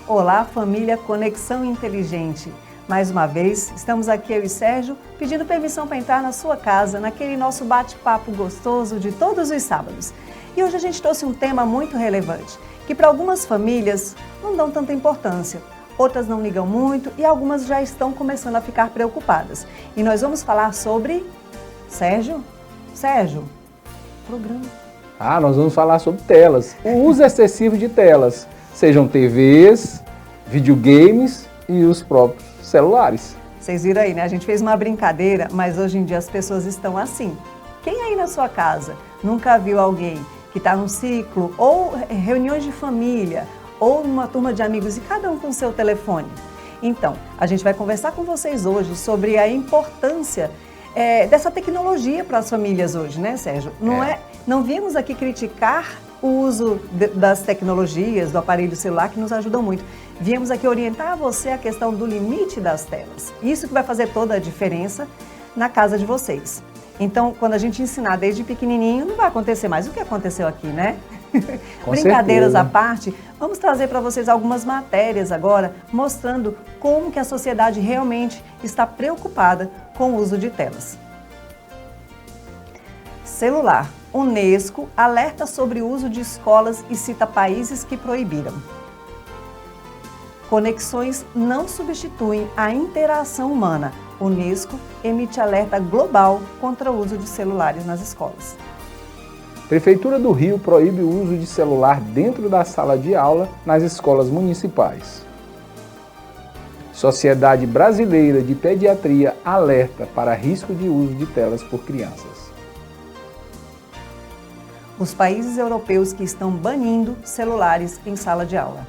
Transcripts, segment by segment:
Olá, família Conexão Inteligente. Mais uma vez, estamos aqui eu e Sérgio pedindo permissão para entrar na sua casa, naquele nosso bate-papo gostoso de todos os sábados. E hoje a gente trouxe um tema muito relevante, que para algumas famílias não dão tanta importância, outras não ligam muito e algumas já estão começando a ficar preocupadas. E nós vamos falar sobre... Sérgio, programa. Nós vamos falar sobre telas. O uso excessivo de telas, sejam TVs, videogames e os próprios celulares. Vocês viram aí, né? A gente fez uma brincadeira, mas hoje em dia as pessoas estão assim. Quem aí na sua casa nunca viu alguém que está num ciclo, ou reuniões de família, ou uma turma de amigos e cada um com seu telefone? Então, a gente vai conversar com vocês hoje sobre a importância dessa tecnologia para as famílias hoje, né, Sérgio? Não viemos aqui criticar o uso das tecnologias, do aparelho celular, que nos ajudam muito. Viemos aqui orientar você a questão do limite das telas. Isso que vai fazer toda a diferença na casa de vocês. Então, quando a gente ensinar desde pequenininho, não vai acontecer mais o que aconteceu aqui, né? Brincadeiras à parte, vamos trazer para vocês algumas matérias agora, mostrando como que a sociedade realmente está preocupada com o uso de telas. Celular. Unesco alerta sobre o uso de escolas e cita países que proibiram. Conexões não substituem a interação humana. Unesco emite alerta global contra o uso de celulares nas escolas. Prefeitura do Rio proíbe o uso de celular dentro da sala de aula nas escolas municipais. Sociedade Brasileira de Pediatria alerta para risco de uso de telas por crianças. Os países europeus que estão banindo celulares em sala de aula.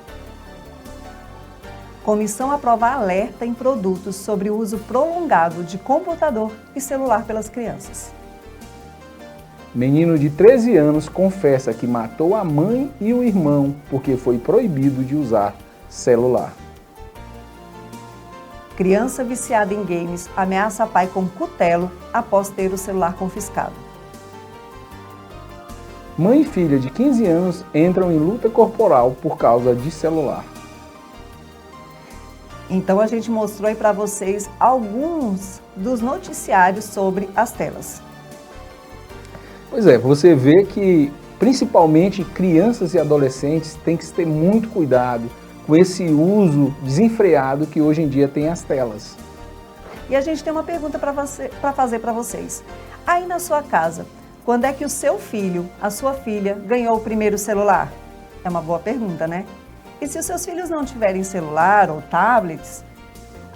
Comissão aprova alerta em produtos sobre o uso prolongado de computador e celular pelas crianças. Menino de 13 anos confessa que matou a mãe e o irmão porque foi proibido de usar celular. Criança viciada em games ameaça pai com cutelo após ter o celular confiscado. Mãe e filha de 15 anos entram em luta corporal por causa de celular. Então a gente mostrou aí para vocês alguns dos noticiários sobre as telas. Pois é, você vê que principalmente crianças e adolescentes têm que ter muito cuidado com esse uso desenfreado que hoje em dia tem as telas. E a gente tem uma pergunta para fazer para vocês. Aí na sua casa, quando é que o seu filho, a sua filha, ganhou o primeiro celular? É uma boa pergunta, né? E se os seus filhos não tiverem celular ou tablets,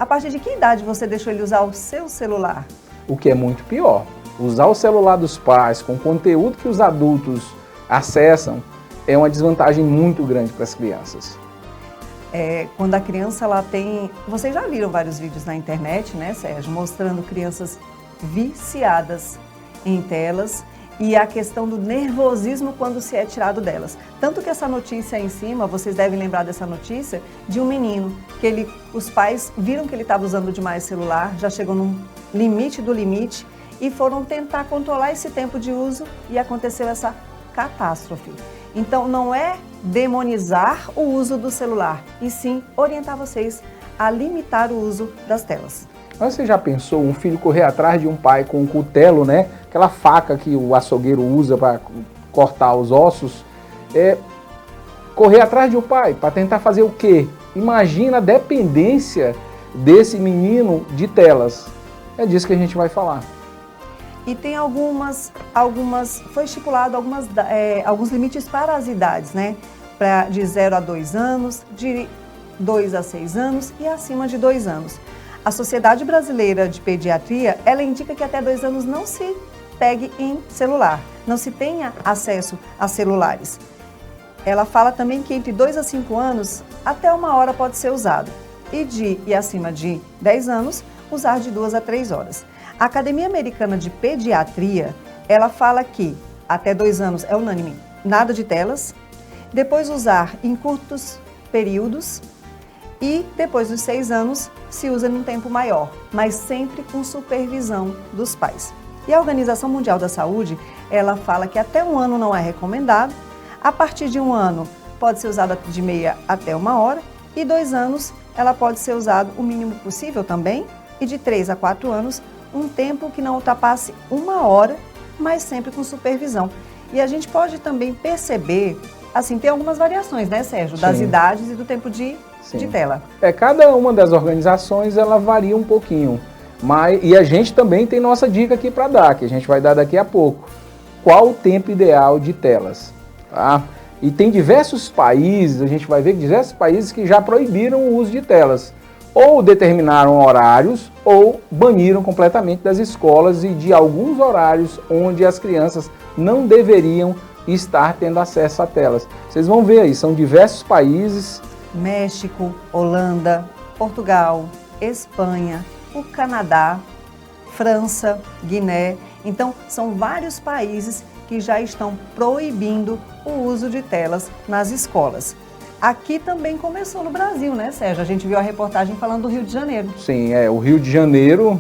a partir de que idade você deixou ele usar o seu celular? O que é muito pior. Usar o celular dos pais com conteúdo que os adultos acessam é uma desvantagem muito grande para as crianças. Quando a criança ela tem... Vocês já viram vários vídeos na internet, né, Sérgio? Mostrando crianças viciadas em telas e a questão do nervosismo quando se é tirado delas. Tanto que essa notícia aí em cima, vocês devem lembrar dessa notícia, de um menino, que os pais viram que ele estava usando demais celular, já chegou num limite do limite, e foram tentar controlar esse tempo de uso e aconteceu essa catástrofe. Então não é demonizar o uso do celular, e sim orientar vocês a limitar o uso das telas. Mas você já pensou um filho correr atrás de um pai com um cutelo, né? Aquela faca que o açougueiro usa para cortar os ossos, correr atrás de um pai para tentar fazer o quê? Imagina a dependência desse menino de telas. É disso que a gente vai falar. E tem foi estipulado alguns limites para as idades, né? De 0 a 2 anos, de 2 a 6 anos e acima de 2 anos. A Sociedade Brasileira de Pediatria, ela indica que até 2 anos não se pegue em celular, não se tenha acesso a celulares. Ela fala também que entre 2 a 5 anos, até 1 hora pode ser usado. E acima de 10 anos, usar de 2 a 3 horas. A Academia Americana de Pediatria, ela fala que até 2 anos é unânime, nada de telas, depois usar em curtos períodos e depois dos 6 anos se usa num tempo maior, mas sempre com supervisão dos pais. E a Organização Mundial da Saúde, ela fala que até 1 ano não é recomendado, a partir de 1 ano pode ser usada de meia até 1 hora E 2 anos, ela pode ser usada o mínimo possível também. E de 3 a 4 anos, um tempo que não ultrapasse 1 hora, mas sempre com supervisão. E a gente pode também perceber, assim, tem algumas variações, né, Sérgio? Das Sim. idades e do tempo de tela. Cada uma das organizações, ela varia um pouquinho. E a gente também tem nossa dica aqui para dar, que a gente vai dar daqui a pouco. Qual o tempo ideal de telas? Tá? E tem diversos países, a gente vai ver que diversos países que já proibiram o uso de telas. Ou determinaram horários, ou baniram completamente das escolas e de alguns horários onde as crianças não deveriam estar tendo acesso a telas. Vocês vão ver aí, são diversos países. México, Holanda, Portugal, Espanha, o Canadá, França, Guiné. Então, são vários países que já estão proibindo o uso de telas nas escolas. Aqui também começou no Brasil, né, Sérgio? A gente viu a reportagem falando do Rio de Janeiro. Sim, o Rio de Janeiro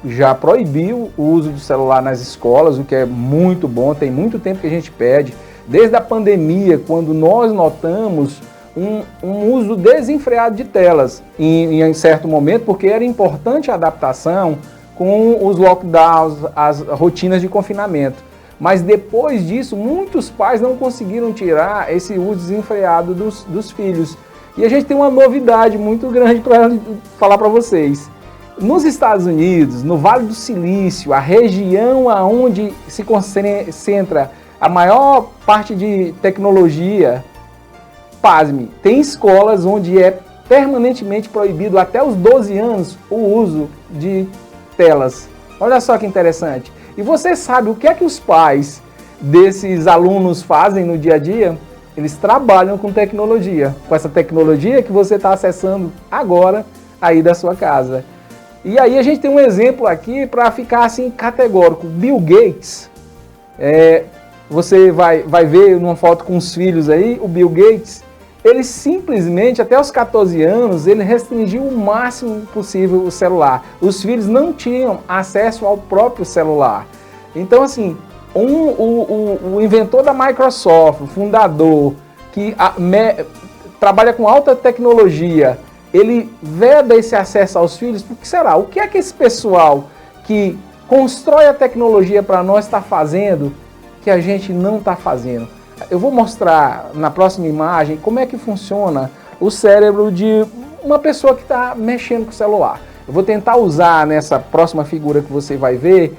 já proibiu o uso de celular nas escolas, o que é muito bom, tem muito tempo que a gente pede. Desde a pandemia, quando nós notamos um uso desenfreado de telas em certo momento, porque era importante a adaptação com os lockdowns, as rotinas de confinamento. Mas depois disso, muitos pais não conseguiram tirar esse uso desenfreado dos filhos. E a gente tem uma novidade muito grande para falar para vocês. Nos Estados Unidos, no Vale do Silício, a região onde se concentra a maior parte de tecnologia, pasme, tem escolas onde é permanentemente proibido até os 12 anos o uso de telas. Olha só que interessante. E você sabe o que é que os pais desses alunos fazem no dia a dia? Eles trabalham com tecnologia, com essa tecnologia que você está acessando agora aí da sua casa. E aí a gente tem um exemplo aqui para ficar assim categórico. Bill Gates, você vai ver numa foto com os filhos aí, o Bill Gates, ele simplesmente, até os 14 anos, ele restringiu o máximo possível o celular. Os filhos não tinham acesso ao próprio celular. Então, assim, o inventor da Microsoft, o fundador, que trabalha com alta tecnologia, ele veda esse acesso aos filhos, por que será? O que é que esse pessoal que constrói a tecnologia para nós está fazendo que a gente não está fazendo? Eu vou mostrar na próxima imagem como é que funciona o cérebro de uma pessoa que está mexendo com o celular. Eu vou tentar usar nessa próxima figura que você vai ver,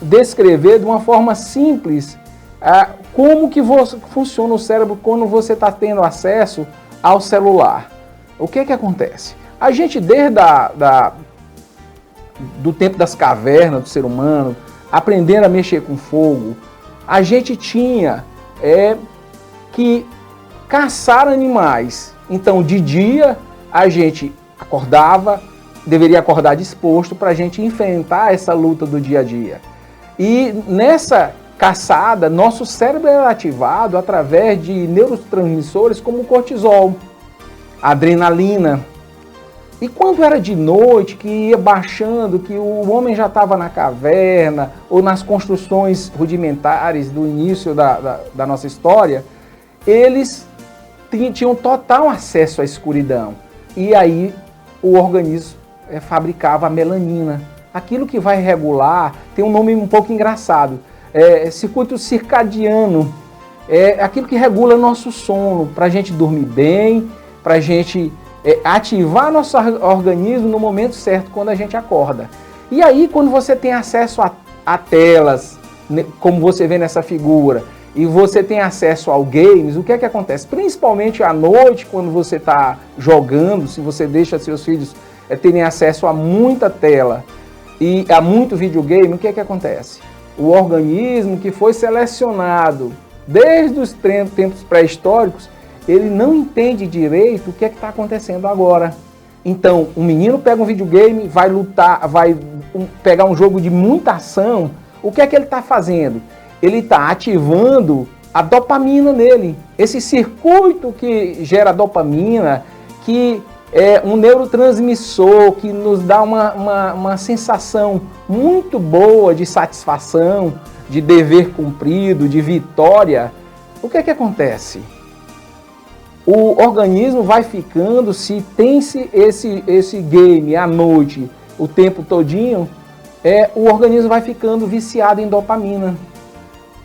descrever de uma forma simples como que funciona o cérebro quando você está tendo acesso ao celular. O que é que acontece? A gente, desde do tempo das cavernas do ser humano, aprendendo a mexer com fogo, a gente tinha que caçar animais. Então, de dia, a gente acordava, deveria acordar disposto para a gente enfrentar essa luta do dia a dia. E nessa caçada, nosso cérebro era ativado através de neurotransmissores como o cortisol, a adrenalina. E quando era de noite, que ia baixando, que o homem já estava na caverna ou nas construções rudimentares do início da nossa história, eles tinham total acesso à escuridão. E aí o organismo fabricava a melanina. Aquilo que vai regular, tem um nome um pouco engraçado, circuito circadiano, aquilo que regula nosso sono, para a gente dormir bem, para a gente ativar nosso organismo no momento certo, quando a gente acorda. E aí, quando você tem acesso a telas, como você vê nessa figura, e você tem acesso ao games, o que é que acontece? Principalmente à noite, quando você está jogando, se você deixa seus filhos terem acesso a muita tela e a muito videogame, o que é que acontece? O organismo que foi selecionado desde os tempos pré-históricos, ele não entende direito o que é que está acontecendo agora. Então, um menino pega um videogame, vai lutar, vai pegar um jogo de muita ação, o que é que ele está fazendo? Ele está ativando a dopamina nele. Esse circuito que gera dopamina, que é um neurotransmissor que nos dá uma sensação muito boa de satisfação, de dever cumprido, de vitória. O que é que acontece? o organismo vai ficando, se tem-se esse game à noite, o tempo todinho, o organismo vai ficando viciado em dopamina.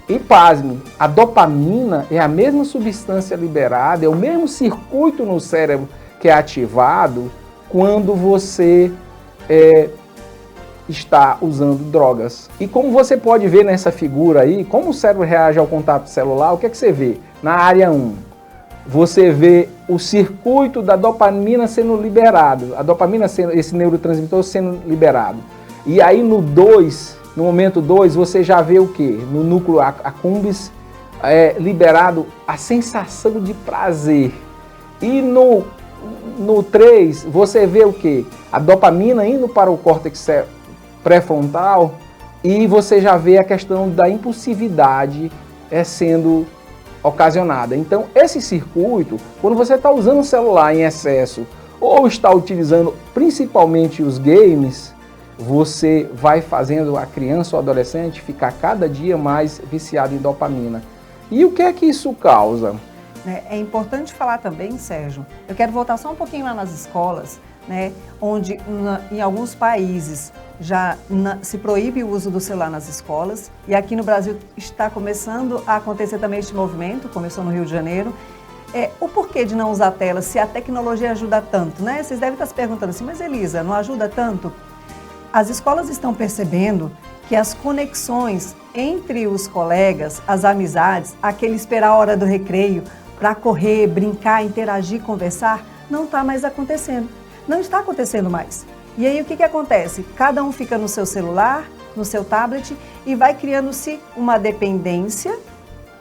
E pasme, a dopamina é a mesma substância liberada, é o mesmo circuito no cérebro que é ativado quando você está usando drogas. E como você pode ver nessa figura aí, como o cérebro reage ao contato celular, o que é que você vê? Na área 1, você vê o circuito da dopamina sendo liberado, a dopamina, esse neurotransmissor sendo liberado. E aí no 2, no momento 2, você já vê o quê? No núcleo accumbens, liberado a sensação de prazer. E no 3, você vê o quê? A dopamina indo para o córtex pré-frontal e você já vê a questão da impulsividade sendo ocasionada. Então, esse circuito, quando você está usando o celular em excesso ou está utilizando principalmente os games, você vai fazendo a criança ou adolescente ficar cada dia mais viciado em dopamina. E o que é que isso causa? É importante falar também, Sérgio, eu quero voltar só um pouquinho lá nas escolas, né, onde em alguns países já se proíbe o uso do celular nas escolas, e aqui no Brasil está começando a acontecer também este movimento, começou no Rio de Janeiro. O porquê de não usar tela, se a tecnologia ajuda tanto, né? Vocês devem estar se perguntando assim, mas Elisa, não ajuda tanto? As escolas estão percebendo que as conexões entre os colegas, as amizades, aquele esperar a hora do recreio para correr, brincar, interagir, conversar, não está mais acontecendo. Não está acontecendo mais. E aí o que acontece? Cada um fica no seu celular, no seu tablet e vai criando-se uma dependência,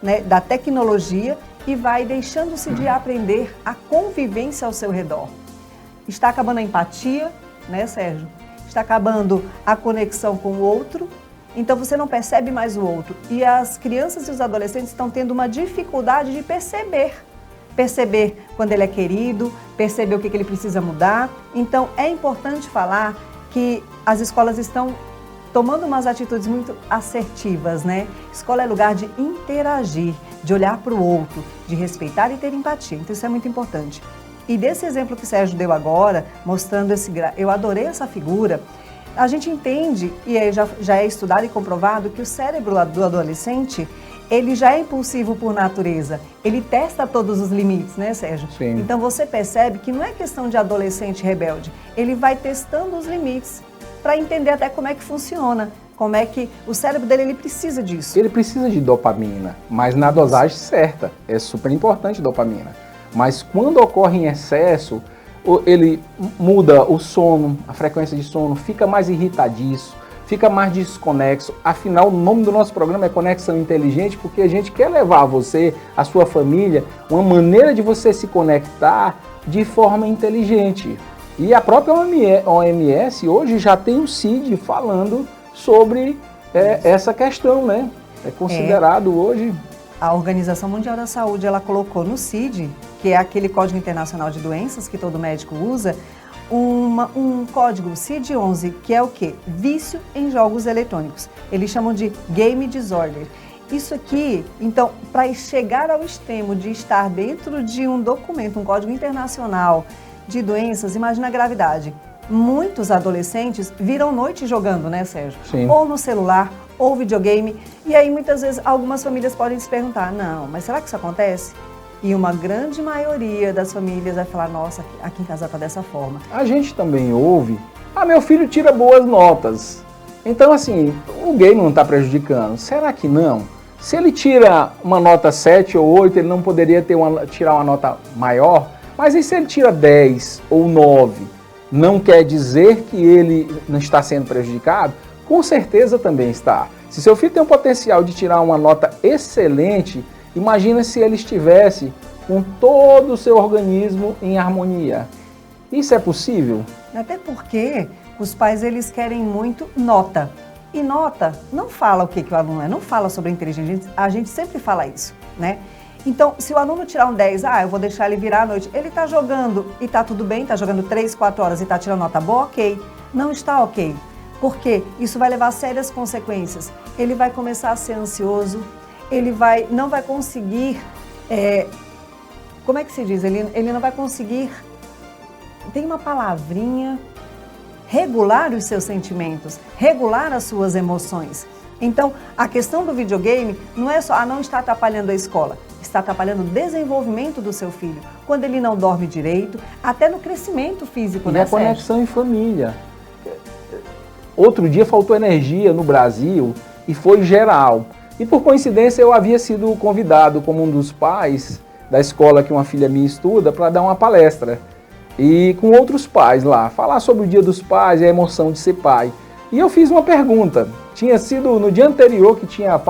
né, da tecnologia e vai deixando-se de aprender a convivência ao seu redor. Está acabando a empatia, né, Sérgio? Está acabando a conexão com o outro, então você não percebe mais o outro. E as crianças e os adolescentes estão tendo uma dificuldade de perceber quando ele é querido, perceber o que ele precisa mudar. Então é importante falar que as escolas estão tomando umas atitudes muito assertivas, né? Escola é lugar de interagir, de olhar para o outro, de respeitar e ter empatia. Então isso é muito importante. E desse exemplo que o Sérgio deu agora, mostrando eu adorei essa figura, a gente entende, e já é estudado e comprovado, que o cérebro do adolescente, ele já é impulsivo por natureza, ele testa todos os limites, né, Sérgio? Sim. Então você percebe que não é questão de adolescente rebelde, ele vai testando os limites para entender até como é que funciona, como é que o cérebro dele ele precisa disso. Ele precisa de dopamina, mas na dosagem certa, é super importante dopamina. Mas quando ocorre em excesso, ele muda o sono, a frequência de sono, fica mais irritadiço, fica mais desconexo. Afinal, o nome do nosso programa é Conexão Inteligente, porque a gente quer levar a você, a sua família, uma maneira de você se conectar de forma inteligente. E a própria OMS hoje já tem o CID falando sobre essa questão, né? É considerado hoje... A Organização Mundial da Saúde, ela colocou no CID, que é aquele Código Internacional de Doenças que todo médico usa, um código CID-11, que é o quê? Vício em jogos eletrônicos. Eles chamam de Game Disorder. Isso aqui, então, para chegar ao extremo de estar dentro de um documento, um código internacional de doenças, imagina a gravidade. Muitos adolescentes viram noite jogando, né, Sérgio? Sim. Ou no celular, ou videogame. E aí, muitas vezes, algumas famílias podem se perguntar, não, mas será que isso acontece? E uma grande maioria das famílias vai falar, nossa, aqui em casa está dessa forma. A gente também ouve, meu filho tira boas notas. Então, assim, o game não está prejudicando. Será que não? Se ele tira uma nota 7 ou 8, ele não poderia tirar uma nota maior? Mas e se ele tira 10 ou 9? Não quer dizer que ele não está sendo prejudicado? Com certeza também está. Se seu filho tem o potencial de tirar uma nota excelente, imagina se ele estivesse com todo o seu organismo em harmonia. Isso é possível? Até porque os pais eles querem muito nota. E nota não fala o que o aluno é, não fala sobre a inteligência. A gente sempre fala isso, né? Então, se o aluno tirar um 10, eu vou deixar ele virar à noite. Ele está jogando e está tudo bem, está jogando 3, 4 horas e está tirando nota boa, ok. Não está ok. Porque isso vai levar a sérias consequências. Ele vai começar a ser ansioso, ele não vai conseguir como é que se diz? Ele não vai conseguir, tem uma palavrinha, regular os seus sentimentos, regular as suas emoções. Então, a questão do videogame não é só, não está atrapalhando a escola, está atrapalhando o desenvolvimento do seu filho. Quando ele não dorme direito, até no crescimento físico, né, Sérgio? E a conexão em família. Outro dia faltou energia no Brasil e foi geral. E por coincidência eu havia sido convidado como um dos pais da escola que uma filha minha estuda para dar uma palestra. E com outros pais lá, falar sobre o Dia dos Pais e a emoção de ser pai. E eu fiz uma pergunta. Tinha sido no dia anterior que tinha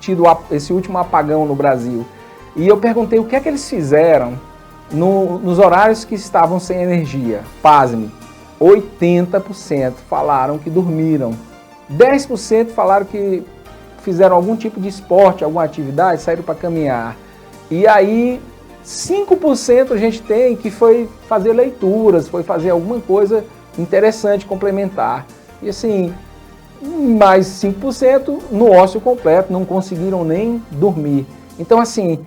tido esse último apagão no Brasil. E eu perguntei o que é que eles fizeram nos horários que estavam sem energia. Pasme, 80% falaram que dormiram. 10% falaram que fizeram algum tipo de esporte, alguma atividade, saíram para caminhar. E aí 5% a gente tem que foi fazer leituras, foi fazer alguma coisa interessante, complementar. E assim, mais 5% no ócio completo, não conseguiram nem dormir. Então assim,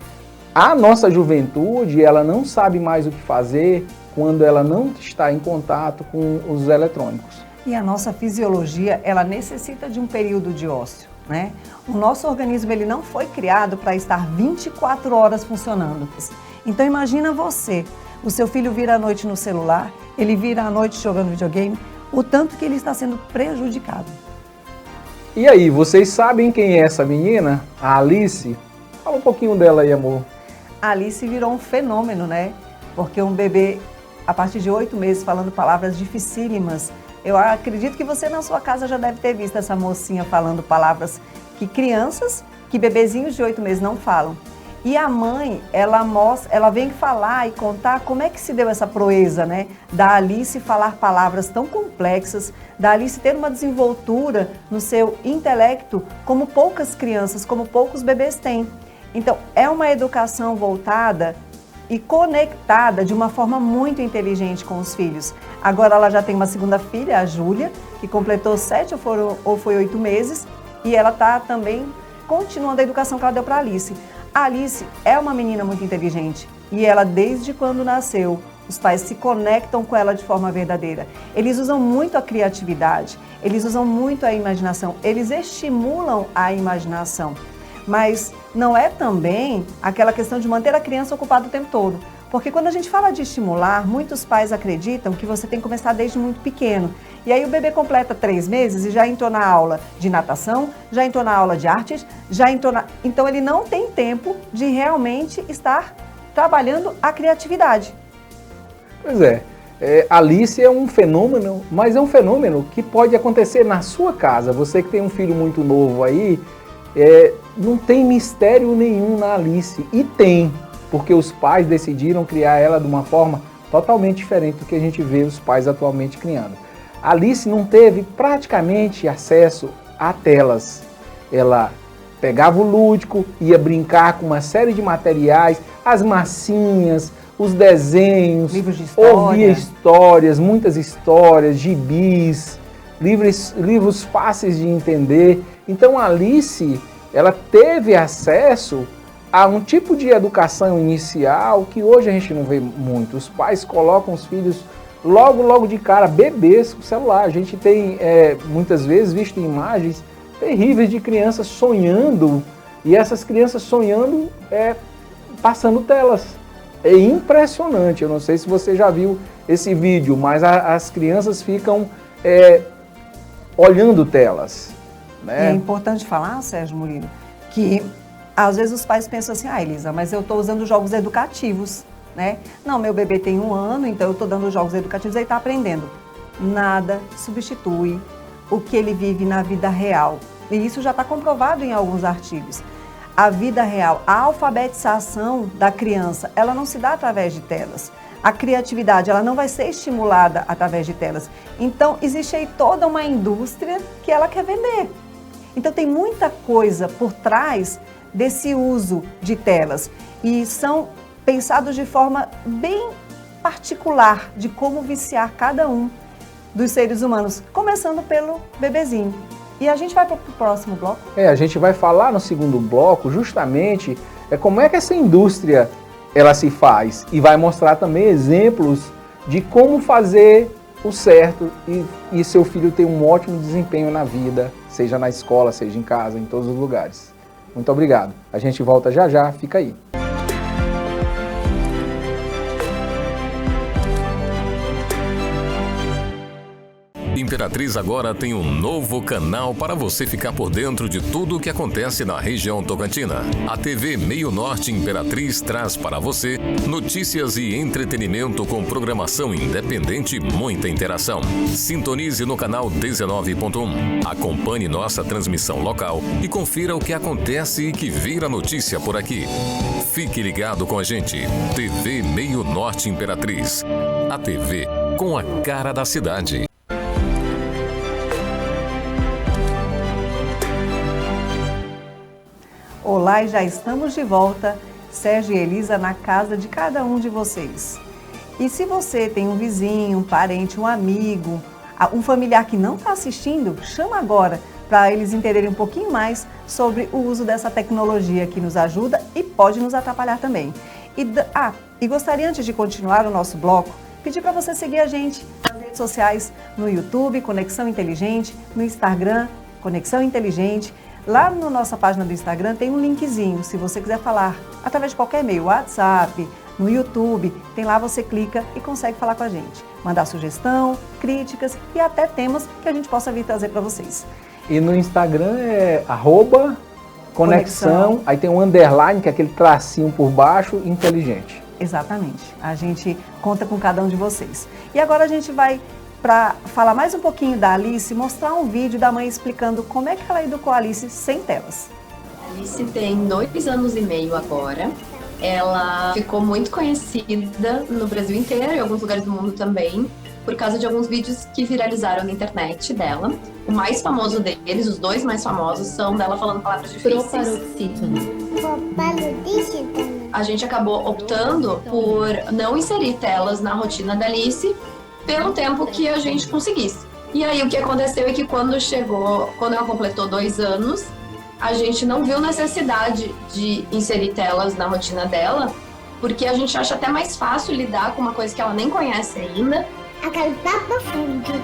a nossa juventude, ela não sabe mais o que fazer quando ela não está em contato com os eletrônicos. E a nossa fisiologia, ela necessita de um período de ócio, né? O nosso organismo, ele não foi criado para estar 24 horas funcionando. Então imagina você, o seu filho vira à noite no celular, ele vira à noite jogando videogame, o tanto que ele está sendo prejudicado. E aí, vocês sabem quem é essa menina? A Alice? Fala um pouquinho dela aí, amor. A Alice virou um fenômeno, né? Porque um bebê, a partir de 8 meses, falando palavras dificílimas. Eu acredito que você na sua casa já deve ter visto essa mocinha falando palavras que crianças, que bebezinhos de 8 meses não falam. E a mãe, ela vem falar e contar como é que se deu essa proeza, né? Da Alice falar palavras tão complexas, da Alice ter uma desenvoltura no seu intelecto como poucas crianças, como poucos bebês têm. Então, é uma educação voltada e conectada de uma forma muito inteligente com os filhos. Agora ela já tem uma segunda filha, a Júlia, que completou 7 ou foi 8 meses, e ela está também continuando a educação que ela deu para a Alice. A Alice é uma menina muito inteligente e ela, desde quando nasceu, os pais se conectam com ela de forma verdadeira. Eles usam muito a criatividade, eles usam muito a imaginação, eles estimulam a imaginação. Mas não é também aquela questão de manter a criança ocupada o tempo todo. Porque quando a gente fala de estimular, muitos pais acreditam que você tem que começar desde muito pequeno. E aí o bebê completa 3 meses e já entrou na aula de natação, já entrou na aula de artes, já entrou na... Então ele não tem tempo de realmente estar trabalhando a criatividade. Pois é, Alice é um fenômeno, mas é um fenômeno que pode acontecer na sua casa. Você que tem um filho muito novo aí, não tem mistério nenhum na Alice. E tem, porque os pais decidiram criar ela de uma forma totalmente diferente do que a gente vê os pais atualmente criando. A Alice não teve praticamente acesso a telas. Ela pegava o lúdico, ia brincar com uma série de materiais, as massinhas, os desenhos, livros de história, ouvia histórias, muitas histórias, gibis, livros fáceis de entender. Então a Alice, ela teve acesso a um tipo de educação inicial que hoje a gente não vê muito. Os pais colocam os filhos logo de cara, bebês com celular. A gente tem muitas vezes visto imagens terríveis de crianças sonhando, e essas crianças sonhando passando telas. É impressionante, eu não sei se você já viu esse vídeo, mas as crianças ficam olhando telas. Né? É importante falar, Sérgio Murilo, que às vezes os pais pensam assim, Elisa, mas eu estou usando jogos educativos, né? Não, meu bebê tem 1 ano, então eu estou dando jogos educativos e ele está aprendendo. Nada substitui o que ele vive na vida real. E isso já está comprovado em alguns artigos. A vida real, a alfabetização da criança, ela não se dá através de telas. A criatividade, ela não vai ser estimulada através de telas. Então, existe aí toda uma indústria que ela quer vender. Então, tem muita coisa por trás desse uso de telas. E são pensados de forma bem particular de como viciar cada um dos seres humanos, começando pelo bebezinho. E a gente vai para o próximo bloco? A gente vai falar no segundo bloco justamente como é que essa indústria ela se faz e vai mostrar também exemplos de como fazer o certo e seu filho ter um ótimo desempenho na vida, seja na escola, seja em casa, em todos os lugares. Muito obrigado. A gente volta já já, fica aí. Imperatriz agora tem um novo canal para você ficar por dentro de tudo o que acontece na região tocantina. A TV Meio Norte Imperatriz traz para você notícias e entretenimento com programação independente e muita interação. Sintonize no canal 19.1. Acompanhe nossa transmissão local e confira o que acontece e que vira notícia por aqui. Fique ligado com a gente. TV Meio Norte Imperatriz. A TV com a cara da cidade. Olá, e já estamos de volta, Sérgio e Elisa, na casa de cada um de vocês. E se você tem um vizinho, um parente, um amigo, um familiar que não está assistindo, chama agora para eles entenderem um pouquinho mais sobre o uso dessa tecnologia que nos ajuda e pode nos atrapalhar também. E gostaria, antes de continuar o nosso bloco, pedir para você seguir a gente nas redes sociais, no YouTube, Conexão Inteligente, no Instagram, Conexão Inteligente. Lá na nossa página do Instagram tem um linkzinho, se você quiser falar através de qualquer e-mail, WhatsApp, no YouTube, tem lá, você clica e consegue falar com a gente. Mandar sugestão, críticas e até temas que a gente possa vir trazer para vocês. E no Instagram é @conexão, aí tem um underline, que é aquele tracinho por baixo, inteligente. Exatamente, a gente conta com cada um de vocês. E agora a gente vai para falar mais um pouquinho da Alice, mostrar um vídeo da mãe explicando como é que ela educou a Alice sem telas. A Alice tem 2 anos e meio agora. Ela ficou muito conhecida no Brasil inteiro e em alguns lugares do mundo também, por causa de alguns vídeos que viralizaram na internet dela. O mais famoso deles, os 2 mais famosos, são dela falando palavras difíceis. Proparoxítona. A gente acabou optando por não inserir telas na rotina da Alice, pelo tempo que a gente conseguisse. E aí o que aconteceu é que quando ela completou 2 anos, a gente não viu necessidade de inserir telas na rotina dela, porque a gente acha até mais fácil lidar com uma coisa que ela nem conhece ainda. Aquele tapa-fúrdio.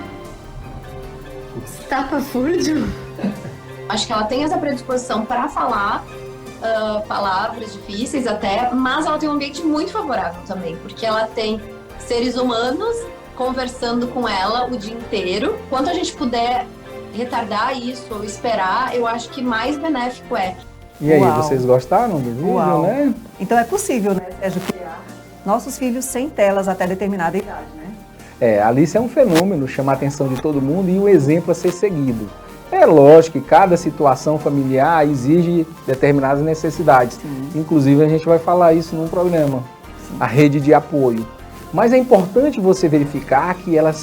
Tapa-fúrdio? Acho que ela tem essa predisposição para falar palavras difíceis até, mas ela tem um ambiente muito favorável também, porque ela tem seres humanos conversando com ela o dia inteiro. Quanto a gente puder retardar isso ou esperar, eu acho que mais benéfico é. E aí, Uau. vocês gostaram do vídeo, Uau. né? Então é possível, né, Sérgio, criar nossos filhos sem telas até determinada idade, né? A Alice é um fenômeno, chama a atenção de todo mundo e o exemplo a ser seguido. É lógico que cada situação familiar exige determinadas necessidades. Sim. Inclusive, a gente vai falar isso num programa, a rede de apoio. Mas é importante você verificar que a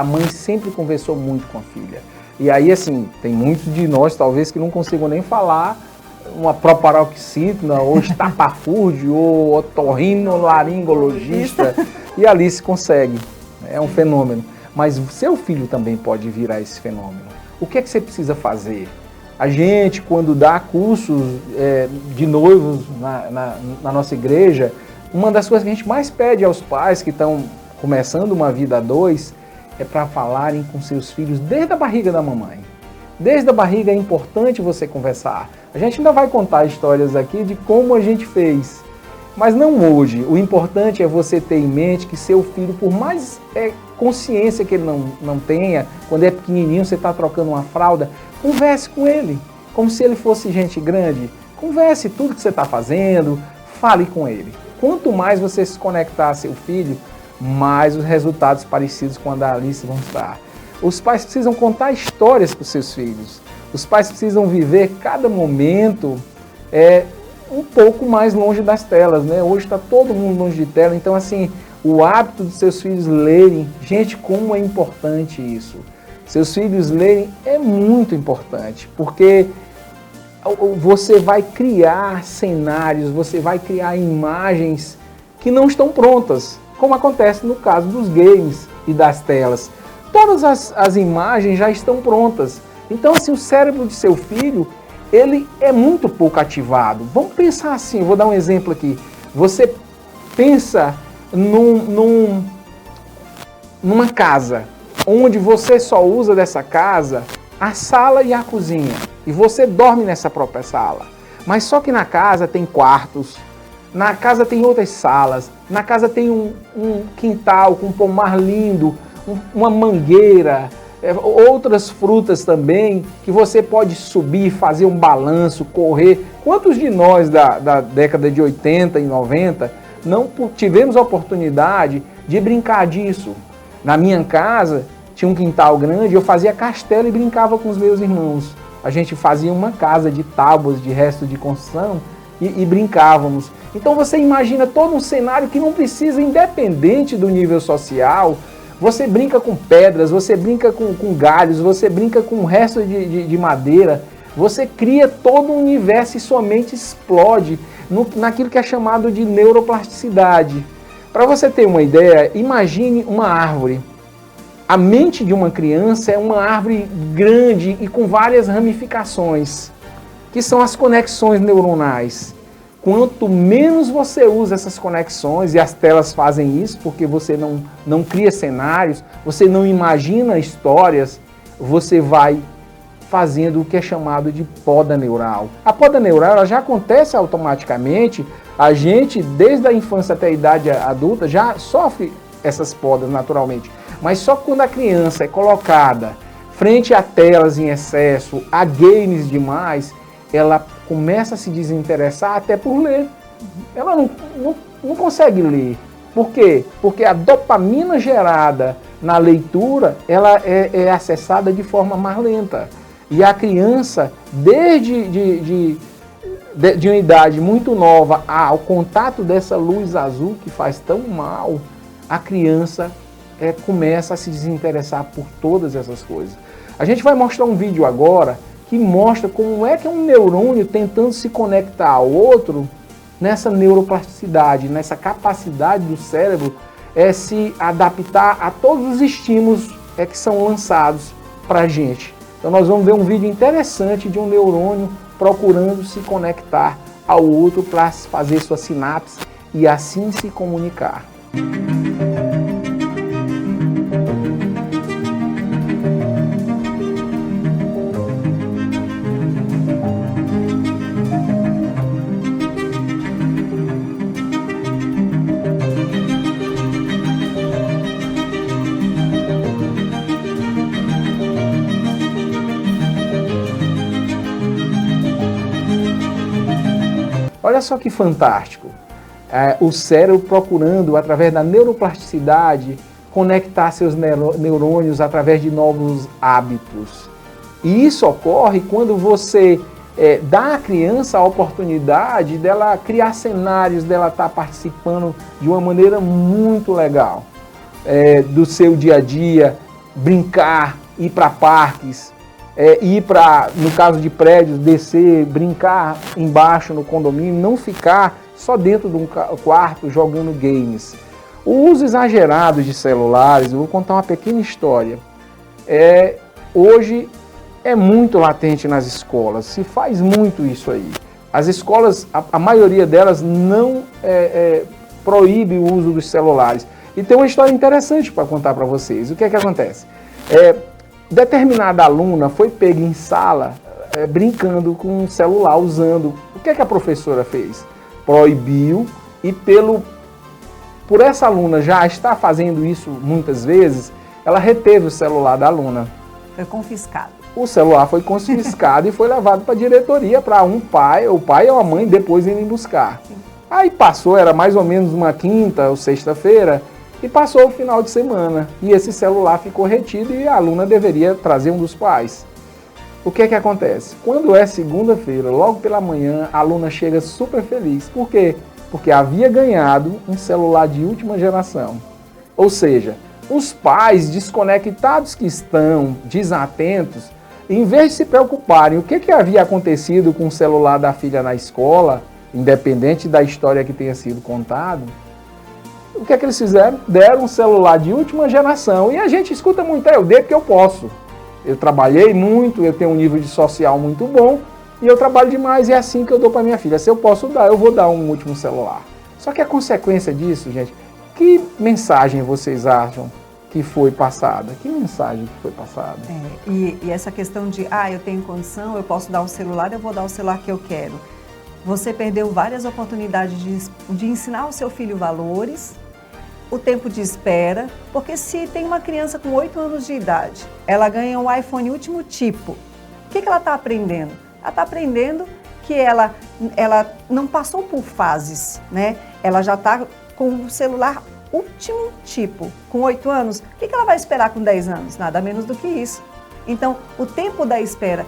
mãe sempre conversou muito com a filha. E aí, assim, tem muitos de nós, talvez, que não consigam nem falar uma proparoxítona, ou estapafúrdio, ou otorrinolaringologista. E a Alice consegue. É um fenômeno. Mas seu filho também pode virar esse fenômeno. O que é que você precisa fazer? A gente, quando dá cursos de noivos na nossa igreja, uma das coisas que a gente mais pede aos pais que estão começando uma vida a 2 é para falarem com seus filhos desde a barriga da mamãe. Desde a barriga é importante você conversar. A gente ainda vai contar histórias aqui de como a gente fez, mas não hoje. O importante é você ter em mente que seu filho, por mais consciência que ele não tenha, quando é pequenininho, você está trocando uma fralda, converse com ele, como se ele fosse gente grande. Converse tudo que você está fazendo, fale com ele. Quanto mais você se conectar a seu filho, mais os resultados parecidos com a da Alice vão estar. Os pais precisam contar histórias para os seus filhos. Os pais precisam viver cada momento um pouco mais longe das telas, né? Hoje está todo mundo longe de tela, então assim, o hábito de seus filhos lerem, gente, como é importante isso. Seus filhos lerem é muito importante, porque você vai criar cenários, você vai criar imagens que não estão prontas, como acontece no caso dos games e das telas. Todas as imagens já estão prontas. Então, assim, o cérebro de seu filho, ele é muito pouco ativado. Vamos pensar assim, vou dar um exemplo aqui. Você Pensa numa casa, onde você só usa dessa casa a sala e a cozinha. E você dorme nessa própria sala. Mas só que na casa tem quartos, na casa tem outras salas, na casa tem um quintal com um pomar lindo, uma mangueira, outras frutas também, que você pode subir, fazer um balanço, correr. Quantos de nós da década de 80 e 90 não tivemos a oportunidade de brincar disso? Na minha casa tinha um quintal grande, eu fazia castelo e brincava com os meus irmãos. A gente fazia uma casa de tábuas, de resto de construção, e brincávamos. Então você imagina todo um cenário que não precisa, independente do nível social. Você brinca com pedras, você brinca com galhos, você brinca com o resto de madeira. Você cria todo um universo e sua mente explode naquilo que é chamado de neuroplasticidade. Para você ter uma ideia, imagine uma árvore. A mente de uma criança é uma árvore grande e com várias ramificações, que são as conexões neuronais. Quanto menos você usa essas conexões, e as telas fazem isso, porque você não cria cenários, você não imagina histórias, você vai fazendo o que é chamado de poda neural. A poda neural ela já acontece automaticamente, a gente, desde a infância até a idade adulta, já sofre essas podas naturalmente. Mas só quando a criança é colocada frente a telas em excesso, a games demais, ela começa a se desinteressar até por ler. Ela não consegue ler. Por quê? Porque a dopamina gerada na leitura, ela é acessada de forma mais lenta. E a criança, desde de uma idade muito nova, ao contato dessa luz azul que faz tão mal, a criança começa a se desinteressar por todas essas coisas. A gente vai mostrar um vídeo agora que mostra como é que um neurônio tentando se conectar ao outro nessa neuroplasticidade, nessa capacidade do cérebro se adaptar a todos os estímulos que são lançados para a gente. Então nós vamos ver um vídeo interessante de um neurônio procurando se conectar ao outro para fazer sua sinapse e assim se comunicar. Olha só que fantástico, o cérebro procurando, através da neuroplasticidade, conectar seus neurônios através de novos hábitos. E isso ocorre quando você dá à criança a oportunidade dela criar cenários, dela estar participando de uma maneira muito legal do seu dia a dia, brincar, ir para parques, ir para, no caso de prédios, descer, brincar embaixo no condomínio, não ficar só dentro de um quarto jogando games. O uso exagerado de celulares, eu vou contar uma pequena história, hoje é muito latente nas escolas, se faz muito isso aí. As escolas, a maioria delas não proíbe o uso dos celulares. E tem uma história interessante para contar para vocês. O que é que acontece? Determinada aluna foi pega em sala brincando com o celular, usando. O que é que a professora fez? Proibiu e por essa aluna já estar fazendo isso muitas vezes, ela reteve o celular da aluna. Foi confiscado. O celular foi confiscado e foi levado para a diretoria para o pai ou a mãe depois irem buscar. Sim. Aí passou, era mais ou menos uma quinta ou sexta-feira, e passou o final de semana, e esse celular ficou retido e a aluna deveria trazer um dos pais. O que é que acontece? Quando é segunda-feira, logo pela manhã, a aluna chega super feliz. Por quê? Porque havia ganhado um celular de última geração. Ou seja, os pais desconectados que estão, desatentos, em vez de se preocuparem o que havia acontecido com o celular da filha na escola, independente da história que tenha sido contada, o que é que eles fizeram? Deram um celular de última geração. E a gente escuta muito, eu dei porque eu posso. Eu trabalhei muito, eu tenho um nível de social muito bom, e eu trabalho demais, e é assim que eu dou para minha filha. Se eu posso dar, eu vou dar um último celular. Só que a consequência disso, gente, que mensagem vocês acham que foi passada? Que mensagem que foi passada? E essa questão de, eu tenho condição, eu posso dar um celular, eu vou dar o celular que eu quero. Você perdeu várias oportunidades de ensinar o seu filho valores, o tempo de espera, porque se tem uma criança com 8 anos de idade, ela ganha um iPhone último tipo, o que ela está aprendendo? Ela está aprendendo que ela não passou por fases, né? Ela já está com o celular último tipo, com 8 anos. O que ela vai esperar com 10 anos? Nada menos do que isso. Então, o tempo da espera,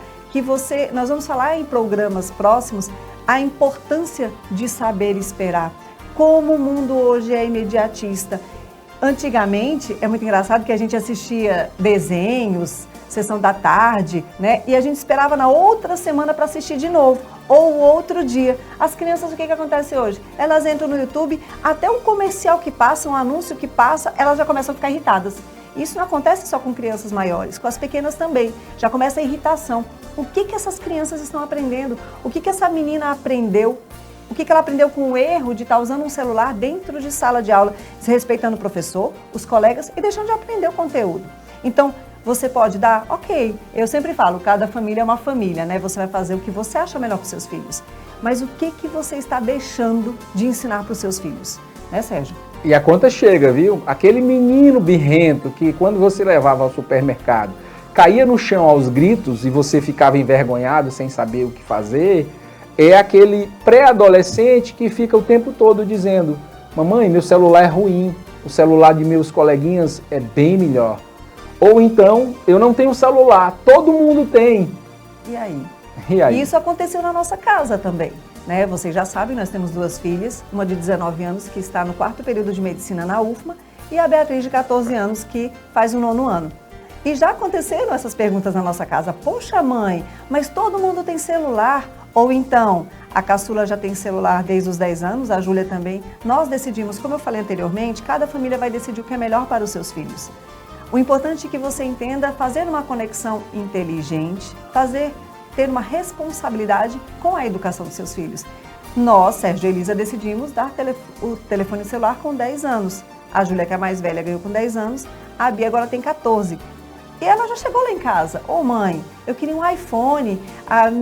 nós vamos falar em programas próximos, a importância de saber esperar. Como o mundo hoje é imediatista. Antigamente, é muito engraçado que a gente assistia desenhos, sessão da tarde, né? E a gente esperava na outra semana para assistir de novo, ou outro dia. As crianças, o que acontece hoje? Elas entram no YouTube, até um comercial que passa, um anúncio que passa, elas já começam a ficar irritadas. Isso não acontece só com crianças maiores, com as pequenas também. Já começa a irritação. O que essas crianças estão aprendendo? O que essa menina aprendeu? O que ela aprendeu com o erro de estar usando um celular dentro de sala de aula, desrespeitando o professor, os colegas e deixando de aprender o conteúdo? Então, você pode dar, ok, eu sempre falo, cada família é uma família, né? Você vai fazer o que você acha melhor para os seus filhos. Mas o que você está deixando de ensinar para os seus filhos? Né, Sérgio? E a conta chega, viu? Aquele menino birrento que quando você levava ao supermercado, caía no chão aos gritos e você ficava envergonhado sem saber o que fazer, é aquele pré-adolescente que fica o tempo todo dizendo: mamãe, meu celular é ruim, o celular de meus coleguinhas é bem melhor. Ou então, eu não tenho celular, todo mundo tem. E aí? E aí? Isso aconteceu na nossa casa também, né? Vocês já sabem, nós temos 2 filhas, uma de 19 anos que está no 4º período de medicina na UFMA e a Beatriz de 14 anos que faz o 9º ano. E já aconteceram essas perguntas na nossa casa. Poxa mãe, mas todo mundo tem celular. Ou então, a caçula já tem celular desde os 10 anos, a Júlia também. Nós decidimos, como eu falei anteriormente, cada família vai decidir o que é melhor para os seus filhos. O importante é que você entenda fazer uma conexão inteligente, ter uma responsabilidade com a educação dos seus filhos. Nós, Sérgio e Elisa, decidimos dar o telefone celular com 10 anos. A Júlia, que é a mais velha, ganhou com 10 anos, a Bia agora tem 14. E ela já chegou lá em casa. Ô mãe, eu queria um iPhone,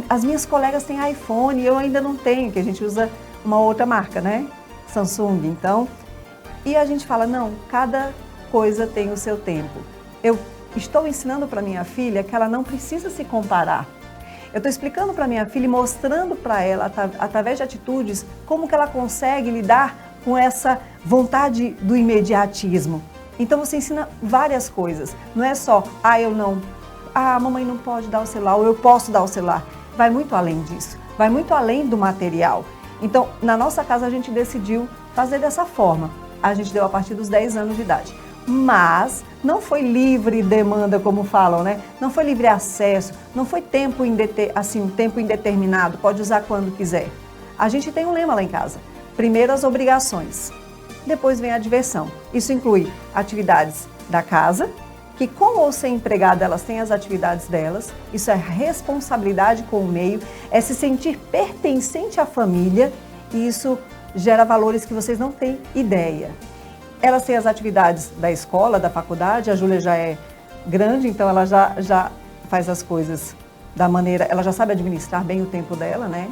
as minhas colegas têm iPhone, eu ainda não tenho, que a gente usa uma outra marca, né? Samsung, então. E a gente fala, não, cada coisa tem o seu tempo. Eu estou ensinando para minha filha que ela não precisa se comparar. Eu estou explicando para minha filha e mostrando para ela, através de atitudes, como que ela consegue lidar com essa vontade do imediatismo. Então você ensina várias coisas, não é só, a mamãe não pode dar o celular, ou eu posso dar o celular. Vai muito além disso, vai muito além do material. Então, na nossa casa a gente decidiu fazer dessa forma. A gente deu a partir dos 10 anos de idade. Mas não foi livre demanda, como falam, né? Não foi livre acesso, não foi tempo indeterminado, pode usar quando quiser. A gente tem um lema lá em casa, primeiro as obrigações, depois vem a diversão. Isso inclui atividades da casa, que com ou sem empregada elas têm as atividades delas, isso é responsabilidade com o meio, é se sentir pertencente à família e isso gera valores que vocês não têm ideia. Elas têm as atividades da escola, da faculdade, a Júlia já é grande, então ela já faz as coisas da maneira, ela já sabe administrar bem o tempo dela, né?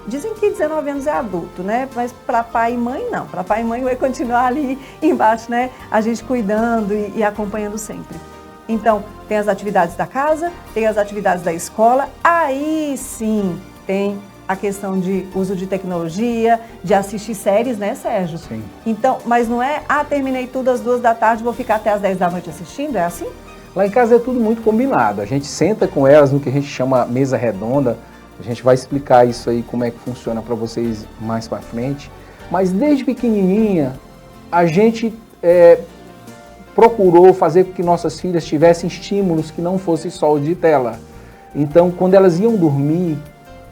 Dizem que 19 anos é adulto, né? Mas para pai e mãe, não. Para pai e mãe vai continuar ali embaixo, né? A gente cuidando e acompanhando sempre. Então, tem as atividades da casa, tem as atividades da escola, aí sim tem a questão de uso de tecnologia, de assistir séries, né, Sérgio? Sim. Então, mas não é, terminei tudo às 2 da tarde, vou ficar até às 10 da noite assistindo, é assim? Lá em casa é tudo muito combinado. A gente senta com elas no que a gente chama mesa redonda. A gente vai explicar isso aí, como é que funciona para vocês mais para frente. Mas desde pequenininha, a gente procurou fazer com que nossas filhas tivessem estímulos que não fossem só o de tela. Então, quando elas iam dormir,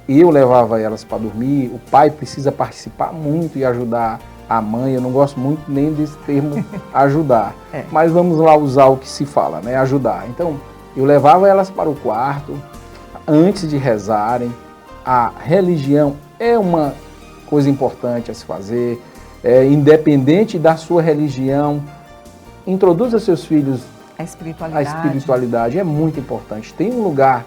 eu levava elas para dormir, o pai precisa participar muito e ajudar a mãe. Eu não gosto muito nem desse termo ajudar, mas vamos lá usar o que se fala, né? Ajudar. Então, eu levava elas para o quarto, antes de rezarem. A religião é uma coisa importante a se fazer. independente da sua religião, introduza seus filhos A espiritualidade. à espiritualidade. É muito importante. Tem um lugar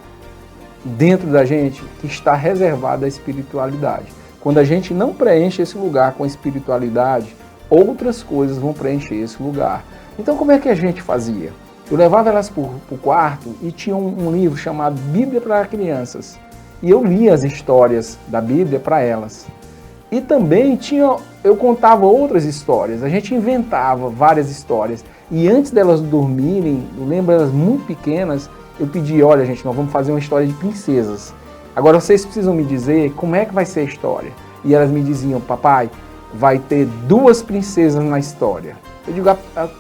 dentro da gente que está reservado à espiritualidade. Quando a gente não preenche esse lugar com a espiritualidade, outras coisas vão preencher esse lugar. Então, como é que a gente fazia? Eu levava elas para o quarto e tinha um livro chamado Bíblia para Crianças. E eu lia as histórias da Bíblia para elas. E também eu contava outras histórias, a gente inventava várias histórias. E antes delas dormirem, eu lembro elas muito pequenas, eu pedi, olha gente, nós vamos fazer uma história de princesas. Agora vocês precisam me dizer como é que vai ser a história. E elas me diziam, papai, vai ter 2 princesas na história. Eu digo,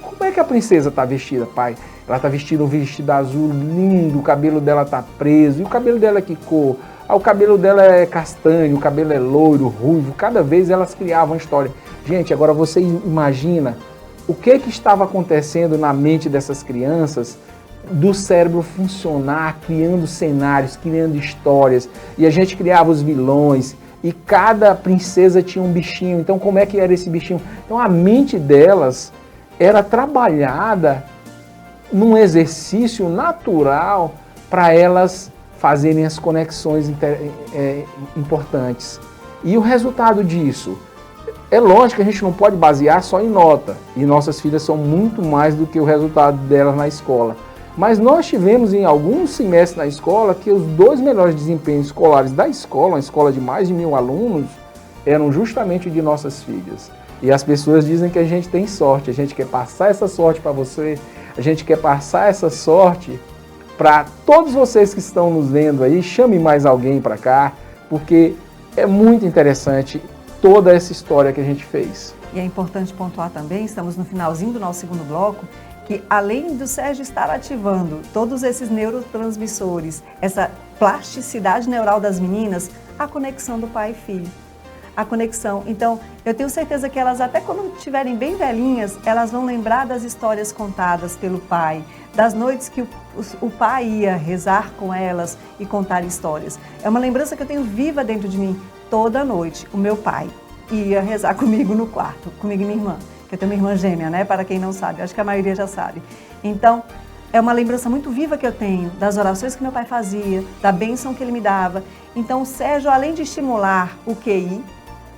como é que a princesa está vestida, pai? Ela está vestida um vestido azul lindo, o cabelo dela está preso. E o cabelo dela é que cor? O cabelo dela é castanho, o cabelo é loiro, ruivo. Cada vez elas criavam uma história. Gente, agora você imagina o que estava acontecendo na mente dessas crianças, do cérebro funcionar, criando cenários, criando histórias. E a gente criava os vilões. E cada princesa tinha um bichinho. Então, como é que era esse bichinho? Então, a mente delas era trabalhada num exercício natural para elas fazerem as conexões importantes. E o resultado disso? É lógico que a gente não pode basear só em nota. E nossas filhas são muito mais do que o resultado delas na escola. Mas nós tivemos em alguns semestres na escola que os 2 melhores desempenhos escolares da escola, uma escola de mais de 1000 alunos, eram justamente de nossas filhas. E as pessoas dizem que a gente tem sorte, a gente quer passar essa sorte para você, a gente quer passar essa sorte para todos vocês que estão nos vendo aí, chame mais alguém para cá, porque é muito interessante toda essa história que a gente fez. E é importante pontuar também, estamos no finalzinho do nosso segundo bloco, que além do Sérgio estar ativando todos esses neurotransmissores, essa plasticidade neural das meninas, a conexão do pai e filho. A conexão. Então, eu tenho certeza que elas, até quando estiverem bem velhinhas, elas vão lembrar das histórias contadas pelo pai, das noites que o pai ia rezar com elas e contar histórias. É uma lembrança que eu tenho viva dentro de mim. Toda noite, o meu pai ia rezar comigo no quarto, comigo e minha irmã. Que eu tenho uma irmã gêmea, né? Para quem não sabe, acho que a maioria já sabe. Então, é uma lembrança muito viva que eu tenho das orações que meu pai fazia, da bênção que ele me dava. Então, o Sérgio, além de estimular o QI,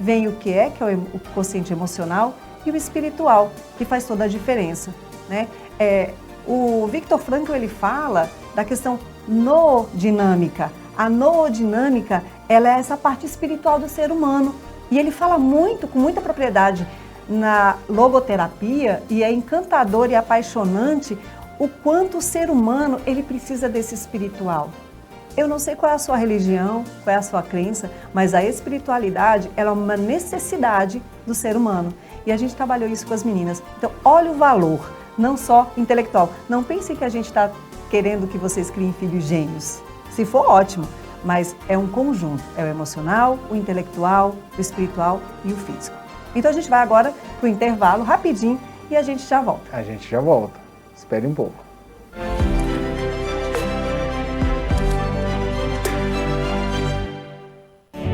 vem o que é o quociente emocional, e o espiritual, que faz toda a diferença, né? O Viktor Frankl, ele fala da questão noodinâmica. A noodinâmica, ela é essa parte espiritual do ser humano. E ele fala com muita propriedade na logoterapia, e é encantador e apaixonante o quanto o ser humano ele precisa desse espiritual. Eu não sei qual é a sua religião, qual é a sua crença, mas a espiritualidade ela é uma necessidade do ser humano. E a gente trabalhou isso com as meninas. Então, olha o valor, não só intelectual. Não pensem que a gente está querendo que vocês criem filhos gênios. Se for, ótimo, mas é um conjunto. É o emocional, o intelectual, o espiritual e o físico. Então a gente vai agora para o intervalo rapidinho e a gente já volta. A gente já volta. Espere um pouco.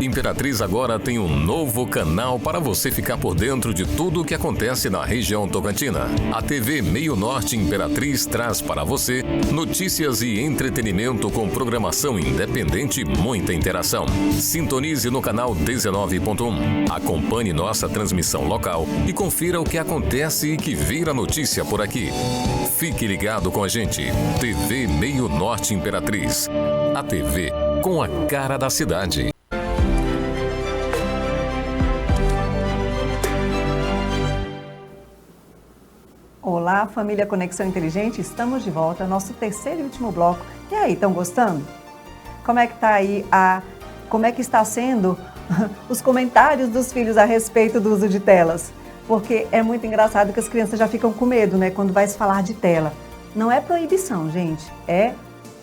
Imperatriz agora tem um novo canal para você ficar por dentro de tudo o que acontece na região tocantina. A TV Meio Norte Imperatriz traz para você notícias e entretenimento com programação independente e muita interação. Sintonize no canal 19.1. Acompanhe nossa transmissão local e confira o que acontece e que vira notícia por aqui. Fique ligado com a gente. TV Meio Norte Imperatriz. A TV com a cara da cidade. Olá, família Conexão Inteligente, estamos de volta, nosso terceiro e último bloco. E aí, estão gostando? Como é que tá aí como é que está sendo os comentários dos filhos a respeito do uso de telas? Porque é muito engraçado que as crianças já ficam com medo, né, quando vai se falar de tela. Não é proibição, gente, é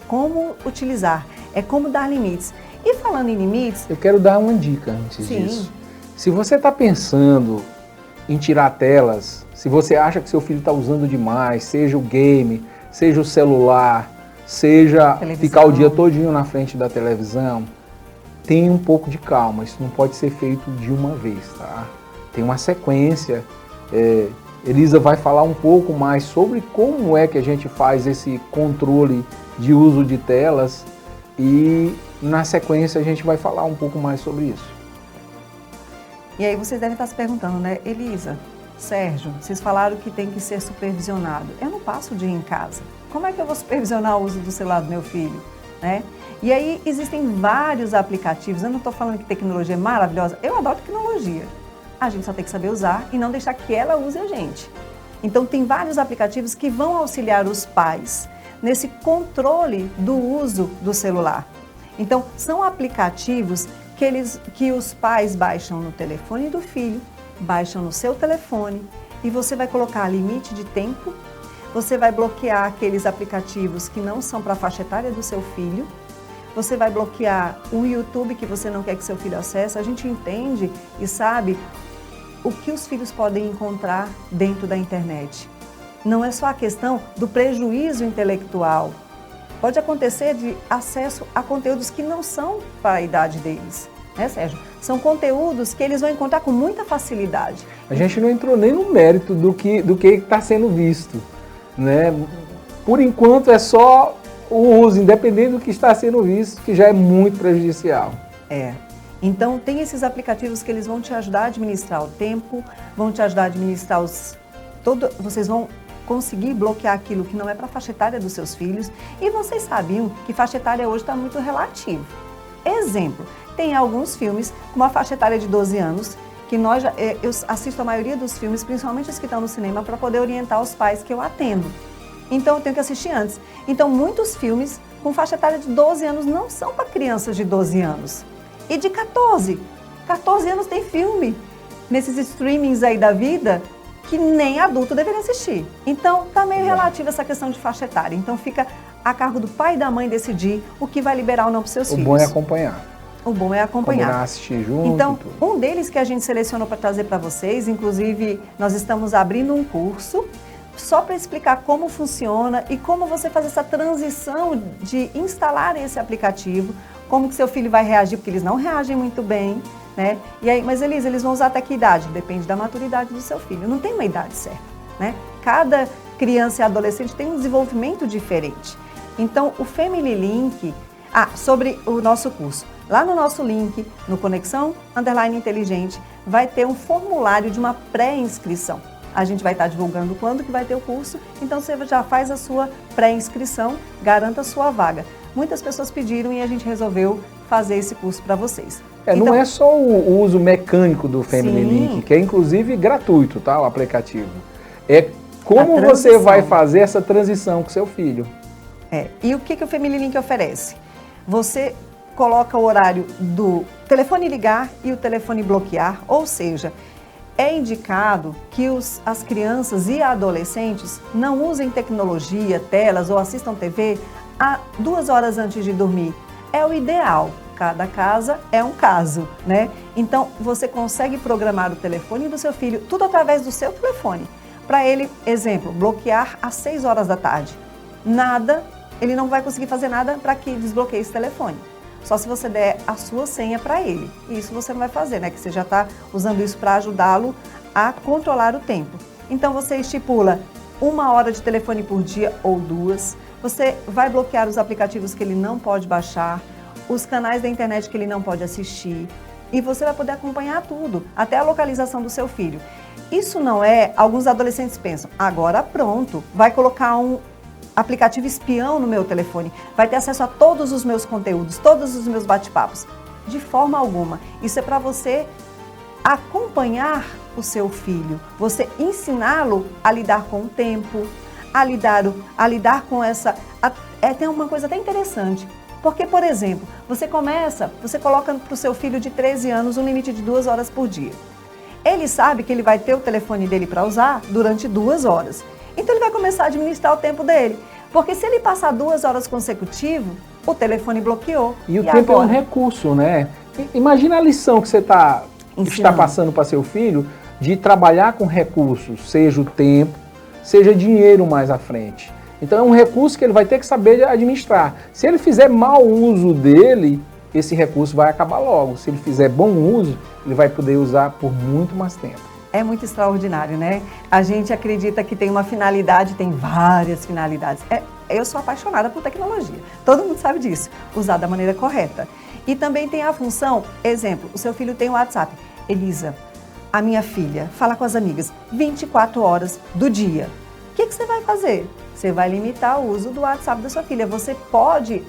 como utilizar, é como dar limites. E falando em limites... Eu quero dar uma dica antes disso. Se você está pensando em tirar telas, se você acha que seu filho está usando demais, seja o game, seja o celular, seja ficar o dia todinho na frente da televisão, tenha um pouco de calma, isso não pode ser feito de uma vez, tá? tem uma sequência. Elisa vai falar um pouco mais sobre como é que a gente faz esse controle de uso de telas e na sequência a gente vai falar um pouco mais sobre isso. E aí vocês devem estar se perguntando, né, Elisa, Sérgio, vocês falaram que tem que ser supervisionado. Eu não passo o dia em casa. Como é que eu vou supervisionar o uso do celular do meu filho? Né? E aí existem vários aplicativos, eu não estou falando que tecnologia é maravilhosa, eu adoro tecnologia. A gente só tem que saber usar e não deixar que ela use a gente. Então tem vários aplicativos que vão auxiliar os pais nesse controle do uso do celular. Então são aplicativos que os pais baixam no telefone do filho, baixam no seu telefone e você vai colocar limite de tempo, você vai bloquear aqueles aplicativos que não são para a faixa etária do seu filho, você vai bloquear o YouTube que você não quer que seu filho acesse. A gente entende e sabe o que os filhos podem encontrar dentro da internet. Não é só a questão do prejuízo intelectual. Pode acontecer de acesso a conteúdos que não são para a idade deles, né, Sérgio? São conteúdos que eles vão encontrar com muita facilidade. A gente não entrou nem no mérito do que está sendo visto, né? Por enquanto é só o uso, independente do que está sendo visto, que já é muito prejudicial. Então tem esses aplicativos que eles vão te ajudar a administrar o tempo, vão te ajudar a administrar vocês vão conseguir bloquear aquilo que não é para a faixa etária dos seus filhos. E vocês sabiam que faixa etária hoje está muito relativo. Exemplo, tem alguns filmes com uma faixa etária de 12 anos, que eu assisto a maioria dos filmes, principalmente os que estão no cinema, para poder orientar os pais que eu atendo. Então eu tenho que assistir antes. Então muitos filmes com faixa etária de 12 anos não são para crianças de 12 anos. E de 14 anos tem filme nesses streamings aí da vida que nem adulto deveria assistir. Então tá meio relativo essa questão de faixa etária. Então fica a cargo do pai e da mãe decidir o que vai liberar ou não para os seus filhos. O bom é acompanhar. O bom é acompanhar. Combinar, assistir junto. Então, um deles que a gente selecionou para trazer para vocês, inclusive nós estamos abrindo um curso só para explicar como funciona e como você faz essa transição de instalar esse aplicativo, como que seu filho vai reagir, porque eles não reagem muito bem, né? E aí, mas Elisa, eles vão usar até que idade? Depende da maturidade do seu filho, não tem uma idade certa, né? Cada criança e adolescente tem um desenvolvimento diferente. Então, o Family Link, sobre o nosso curso, lá no nosso link, no Conexão_Inteligente, vai ter um formulário de uma pré-inscrição. A gente vai estar divulgando quando que vai ter o curso, então você já faz a sua pré-inscrição, garanta a sua vaga. Muitas pessoas pediram e a gente resolveu fazer esse curso para vocês. Então, não é só o uso mecânico do Family Link, que é inclusive gratuito, tá, o aplicativo. É como você vai fazer essa transição com seu filho. E o que o Family Link oferece? Você coloca o horário do telefone ligar e o telefone bloquear, ou seja, é indicado que as crianças e adolescentes não usem tecnologia, telas ou assistam TV 2 horas antes de dormir. É o ideal. Cada casa é um caso, né? Então, você consegue programar o telefone do seu filho, tudo através do seu telefone. Para ele, exemplo, bloquear às 6 horas da tarde. Ele não vai conseguir fazer nada para que desbloqueie esse telefone. Só se você der a sua senha para ele. E isso você não vai fazer, né? Que você já está usando isso para ajudá-lo a controlar o tempo. Então, você estipula 1 hora de telefone por dia ou 2. Você vai bloquear os aplicativos que ele não pode baixar, os canais da internet que ele não pode assistir. E você vai poder acompanhar tudo, até a localização do seu filho. Isso não é... Alguns adolescentes pensam, agora pronto, vai colocar um aplicativo espião no meu telefone, vai ter acesso a todos os meus conteúdos, todos os meus bate-papos. De forma alguma. Isso é para você acompanhar o seu filho, você ensiná-lo a lidar com o tempo, a lidar com essa... Tem uma coisa até interessante, porque, por exemplo, você coloca para o seu filho de 13 anos um limite de 2 horas por dia. Ele sabe que ele vai ter o telefone dele para usar durante 2 horas. Então ele vai começar a administrar o tempo dele. Porque se ele passar 2 horas consecutivas, o telefone bloqueou. E o tempo agora? É um recurso, né? Imagina a lição que você está passando para seu filho de trabalhar com recursos, seja o tempo, seja dinheiro mais à frente. Então é um recurso que ele vai ter que saber administrar. Se ele fizer mau uso dele, esse recurso vai acabar logo. Se ele fizer bom uso, ele vai poder usar por muito mais tempo. É muito extraordinário, né? A gente acredita que tem uma finalidade, tem várias finalidades. Eu sou apaixonada por tecnologia, todo mundo sabe disso, usar da maneira correta. E também tem a função, exemplo, o seu filho tem o WhatsApp. Elisa, a minha filha fala com as amigas 24 horas do dia. O que você vai fazer? Você vai limitar o uso do WhatsApp da sua filha. Você pode,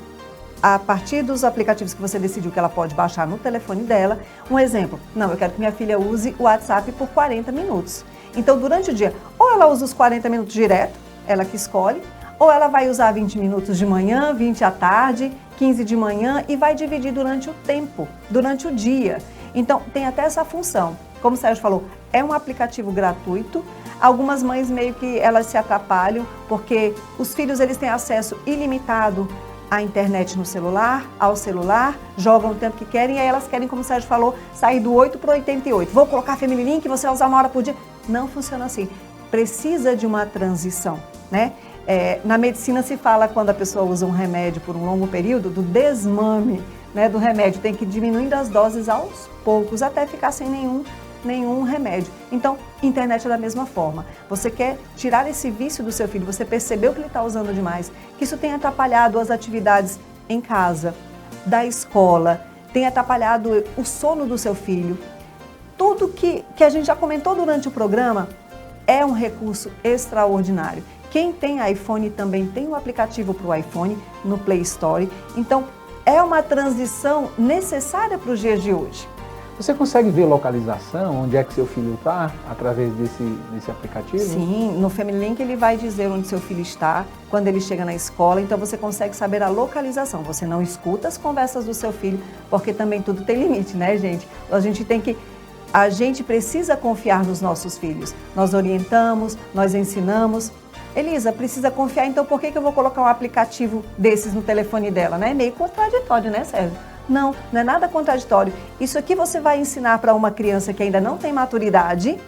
a partir dos aplicativos que você decidiu que ela pode baixar no telefone dela, um exemplo, não, eu quero que minha filha use o WhatsApp por 40 minutos. Então, durante o dia, ou ela usa os 40 minutos direto, ela que escolhe, ou ela vai usar 20 minutos de manhã, 20 à tarde, 15 de manhã e vai dividir durante o tempo, durante o dia. Então, tem até essa função. Como o Sérgio falou, é um aplicativo gratuito. Algumas mães meio que elas se atrapalham porque os filhos eles têm acesso ilimitado à internet no celular, ao celular, jogam o tempo que querem e aí elas querem, como o Sérgio falou, sair do 8 para o 88. Vou colocar Family Link, você vai usar 1 hora por dia. Não funciona assim. Precisa de uma transição, né? Na medicina se fala quando a pessoa usa um remédio por um longo período, do desmame, né, do remédio. Tem que ir diminuindo as doses aos poucos até ficar sem nenhum remédio. Então, internet é da mesma forma. Você quer tirar esse vício do seu filho, você percebeu que ele está usando demais, que isso tem atrapalhado as atividades em casa, da escola, tem atrapalhado o sono do seu filho. Tudo que a gente já comentou durante o programa é um recurso extraordinário. Quem tem iPhone também tem um aplicativo para o iPhone no Play Store. Então, é uma transição necessária para os dias de hoje. Você consegue ver localização, onde é que seu filho está, através desse aplicativo? Sim, no Family Link ele vai dizer onde seu filho está, quando ele chega na escola, então você consegue saber a localização. Você não escuta as conversas do seu filho, porque também tudo tem limite, né, gente? A gente precisa confiar nos nossos filhos. Nós orientamos, nós ensinamos. Elisa, precisa confiar, então por que eu vou colocar um aplicativo desses no telefone dela, né? É meio contraditório, né, Sérgio? Não é nada contraditório. Isso aqui você vai ensinar para uma criança que ainda não tem maturidade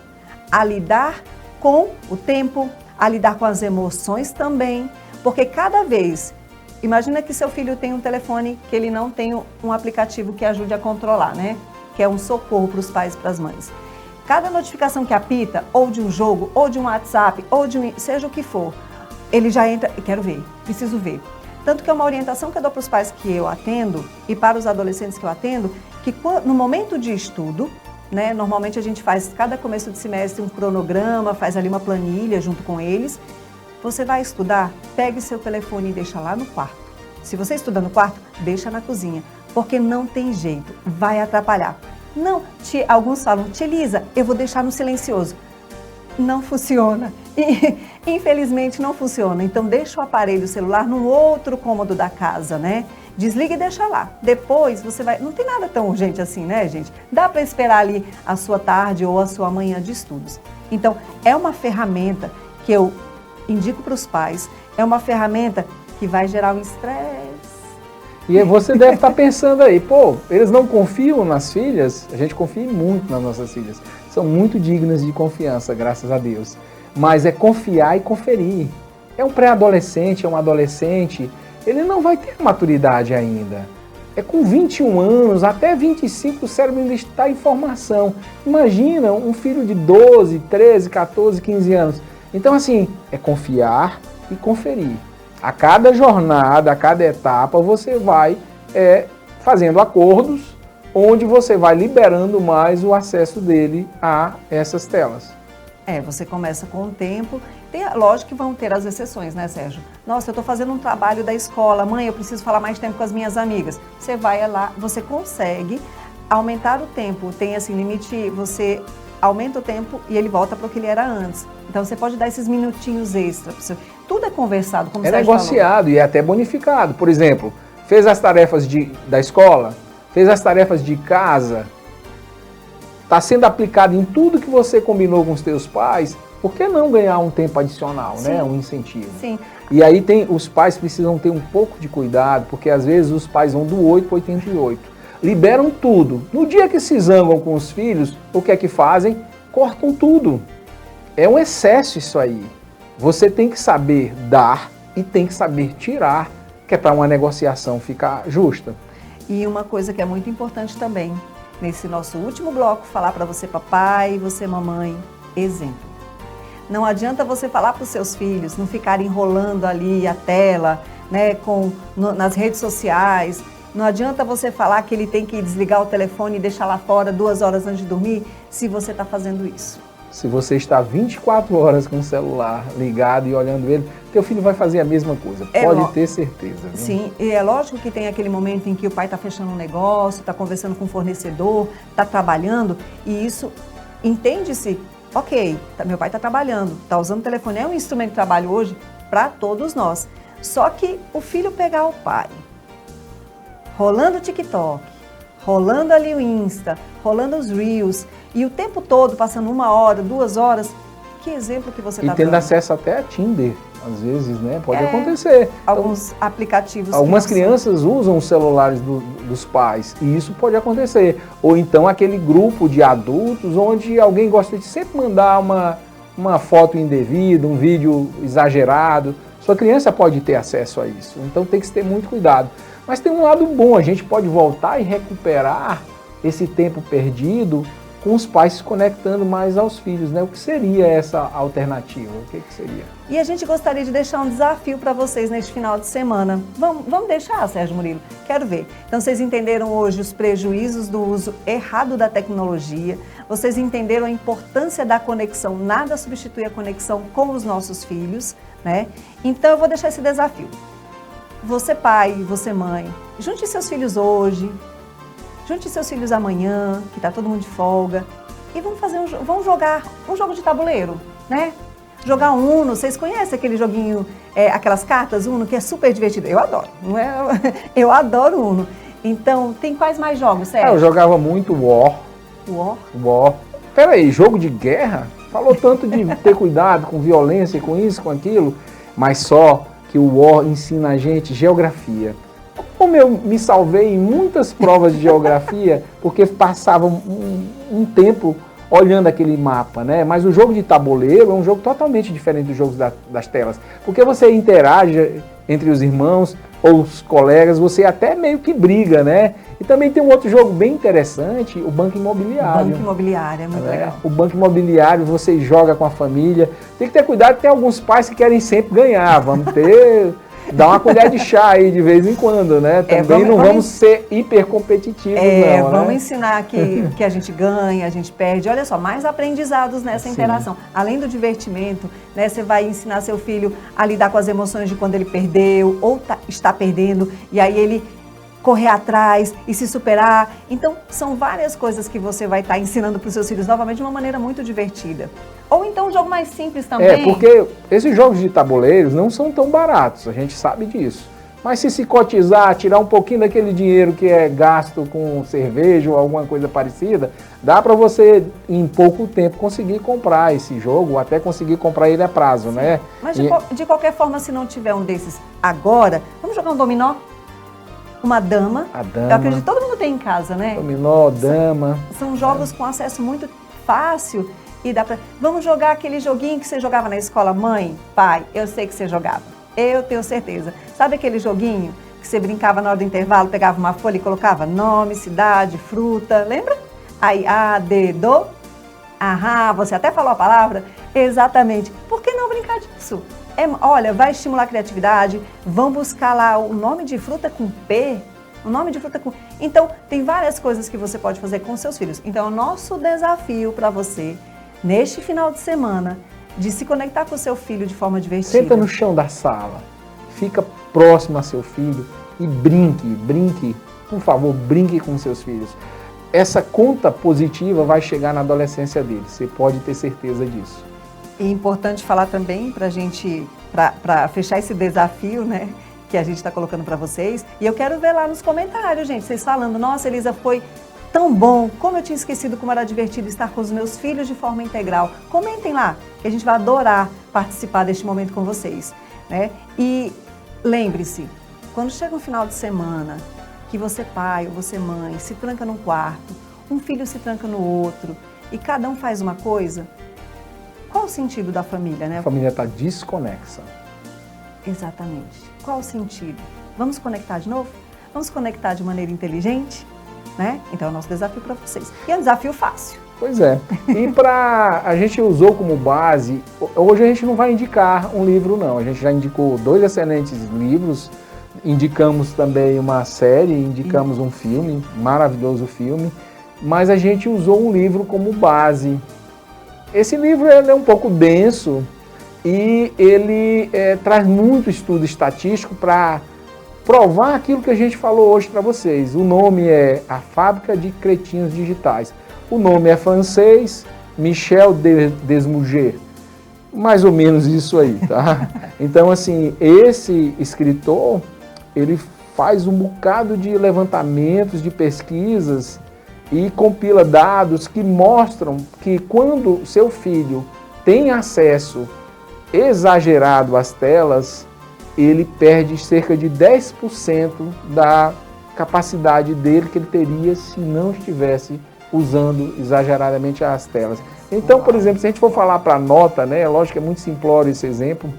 a lidar com o tempo, a lidar com as emoções também, porque cada vez, imagina que seu filho tem um telefone que ele não tem um aplicativo que ajude a controlar, né? Que é um socorro para os pais e para as mães. Cada notificação que apita, ou de um jogo, ou de um WhatsApp, ou de seja o que for, ele já entra, quero ver, preciso ver. Tanto que é uma orientação que eu dou para os pais que eu atendo e para os adolescentes que eu atendo, que no momento de estudo, né, normalmente a gente faz cada começo de semestre um cronograma, faz ali uma planilha junto com eles. Você vai estudar, pegue seu telefone e deixa lá no quarto. Se você estuda no quarto, deixa na cozinha, porque não tem jeito, vai atrapalhar. Não, alguns falam, tia Elisa, eu vou deixar no silencioso. Não funciona. E, infelizmente não funciona. Então deixa o aparelho celular num outro cômodo da casa, né? Desliga e deixa lá. Depois você vai... Não tem nada tão urgente assim, né, gente? Dá para esperar ali a sua tarde ou a sua manhã de estudos. Então é uma ferramenta que eu indico para os pais, é uma ferramenta que vai gerar um estresse. E você deve estar pensando aí, pô, eles não confiam nas filhas? A gente confia muito nas nossas filhas. São muito dignas de confiança, graças a Deus. Mas é confiar e conferir. É um pré-adolescente, é um adolescente, ele não vai ter maturidade ainda. É com 21 anos, até 25, o cérebro ainda está em formação. Imagina um filho de 12, 13, 14, 15 anos. Então, assim, é confiar e conferir. A cada jornada, a cada etapa, você vai fazendo acordos onde você vai liberando mais o acesso dele a essas telas. Você começa com o tempo. Lógico que vão ter as exceções, né, Sérgio? Nossa, eu estou fazendo um trabalho da escola, mãe, eu preciso falar mais tempo com as minhas amigas. Você vai lá, você consegue aumentar o tempo. Tem esse limite, você aumenta o tempo e ele volta para o que ele era antes. Então você pode dar esses minutinhos extra. Tudo é conversado, como você negociado e é até bonificado. Por exemplo, fez as tarefas da escola, fez as tarefas de casa, está sendo aplicado em tudo que você combinou com os teus pais, por que não ganhar um tempo adicional, né? Um incentivo. Sim. E aí os pais precisam ter um pouco de cuidado, porque às vezes os pais vão do 8 para 88. Liberam tudo. No dia que se zangam com os filhos, o que é que fazem? Cortam tudo. É um excesso isso aí. Você tem que saber dar e tem que saber tirar, que é para uma negociação ficar justa. E uma coisa que é muito importante também, nesse nosso último bloco, falar para você papai, você mamãe, exemplo. Não adianta você falar para os seus filhos, não ficar enrolando ali a tela, né, nas redes sociais. Não adianta você falar que ele tem que desligar o telefone e deixar lá fora 2 horas antes de dormir, se você está fazendo isso. Se você está 24 horas com o celular ligado e olhando ele, teu filho vai fazer a mesma coisa, pode ter certeza. Viu? Sim, e é lógico que tem aquele momento em que o pai está fechando um negócio, está conversando com o fornecedor, está trabalhando, e isso, entende-se, ok, meu pai está trabalhando, está usando o telefone, é um instrumento de trabalho hoje para todos nós. Só que o filho pegar o pai, rolando o TikTok, rolando ali o Insta, rolando os Reels, e o tempo todo passando 1 hora, 2 horas, que exemplo que você está dando? E tendo acesso até a Tinder, às vezes, né? Pode acontecer. Alguns aplicativos. Algumas crianças usam os celulares dos pais, e isso pode acontecer. Ou então aquele grupo de adultos onde alguém gosta de sempre mandar uma foto indevida, um vídeo exagerado. Sua criança pode ter acesso a isso, então tem que ter muito cuidado. Mas tem um lado bom, a gente pode voltar e recuperar esse tempo perdido com os pais se conectando mais aos filhos, né? O que seria essa alternativa? O que seria? E a gente gostaria de deixar um desafio para vocês neste final de semana. Vamos deixar, Sérgio Murilo? Quero ver. Então, vocês entenderam hoje os prejuízos do uso errado da tecnologia, vocês entenderam a importância da conexão, nada substitui a conexão com os nossos filhos, né? Então, eu vou deixar esse desafio. Você pai, você mãe, junte seus filhos hoje, junte seus filhos amanhã, que está todo mundo de folga, e vamos jogar um jogo de tabuleiro, né? Jogar Uno, vocês conhecem aquele joguinho, aquelas cartas Uno, que é super divertido? Eu adoro, não é? Eu adoro Uno. Então, tem quais mais jogos, Sérgio? Eu jogava muito War. War? Peraí, jogo de guerra? Falou tanto de ter cuidado com violência, com isso, com aquilo, mas só que o War ensina a gente geografia. Como eu me salvei em muitas provas de geografia, porque passava um tempo olhando aquele mapa, né? Mas o jogo de tabuleiro é um jogo totalmente diferente dos jogos das telas, porque você interage entre os irmãos ou os colegas, você até meio que briga, né? E também tem um outro jogo bem interessante, o Banco Imobiliário. O Banco Imobiliário, é muito legal. O Banco Imobiliário, você joga com a família. Tem que ter cuidado, tem alguns pais que querem sempre ganhar. Vamos dar uma colher de chá aí de vez em quando, né? Também não vamos ser hiper competitivos, não, vamos né? ensinar que a gente ganha, a gente perde. Olha só, mais aprendizados nessa interação. Além do divertimento, né? Você vai ensinar seu filho a lidar com as emoções de quando ele perdeu ou está perdendo, e aí ele correr atrás e se superar. Então, são várias coisas que você vai estar ensinando para os seus filhos novamente de uma maneira muito divertida. Ou então um jogo mais simples também. Porque esses jogos de tabuleiros não são tão baratos, a gente sabe disso. Mas se cotizar, tirar um pouquinho daquele dinheiro que é gasto com cerveja ou alguma coisa parecida, dá para você, em pouco tempo, conseguir comprar esse jogo, ou até conseguir comprar ele a prazo, Sim. né? Mas de qualquer forma, se não tiver um desses agora, vamos jogar um dominó? Uma dama. A dama. Eu acredito que todo mundo tem em casa, né? Dominó, dama. São jogos com acesso muito fácil e dá pra... Vamos jogar aquele joguinho que você jogava na escola, mãe, pai, eu sei que você jogava. Eu tenho certeza. Sabe aquele joguinho que você brincava na hora do intervalo, pegava uma folha e colocava nome, cidade, fruta, lembra? Aí, dedo, você até falou a palavra? Exatamente. Por que não brincar disso? Olha, vai estimular a criatividade, vão buscar lá o nome de fruta com P, o nome de fruta com... Então, tem várias coisas que você pode fazer com seus filhos. Então, o nosso desafio para você, neste final de semana, de se conectar com o seu filho de forma divertida. Senta no chão da sala, fica próximo a seu filho e brinque, por favor, brinque com seus filhos. Essa conta positiva vai chegar na adolescência deles, você pode ter certeza disso. E é importante falar também para a gente, para fechar esse desafio, né, que a gente está colocando para vocês. E eu quero ver lá nos comentários, gente, vocês falando, nossa, Elisa, foi tão bom, como eu tinha esquecido como era divertido estar com os meus filhos de forma integral. Comentem lá, que a gente vai adorar participar deste momento com vocês, né? E lembre-se, quando chega um final de semana, que você pai ou você mãe se tranca num quarto, um filho se tranca no outro, e cada um faz uma coisa, qual o sentido da família, né? A família está desconexa. Exatamente. Qual o sentido? Vamos conectar de novo? Vamos conectar de maneira inteligente, né? Então é o nosso desafio para vocês. E é um desafio fácil. Pois é. E a gente usou como base, hoje a gente não vai indicar um livro não, a gente já indicou 2 excelentes livros, indicamos também uma série, indicamos um filme, maravilhoso filme, mas a gente usou um livro como base. Esse livro ele é um pouco denso e ele traz muito estudo estatístico para provar aquilo que a gente falou hoje para vocês. O nome é A Fábrica de Cretinos Digitais. O nome é francês, Michel Desmouget. Mais ou menos isso aí, tá? Então, assim, esse escritor, ele faz um bocado de levantamentos, de pesquisas e compila dados que mostram que quando seu filho tem acesso exagerado às telas, ele perde cerca de 10% da capacidade dele que ele teria se não estivesse usando exageradamente as telas. Então, por exemplo, se a gente for falar para nota, né, lógico que é muito simplório esse exemplo,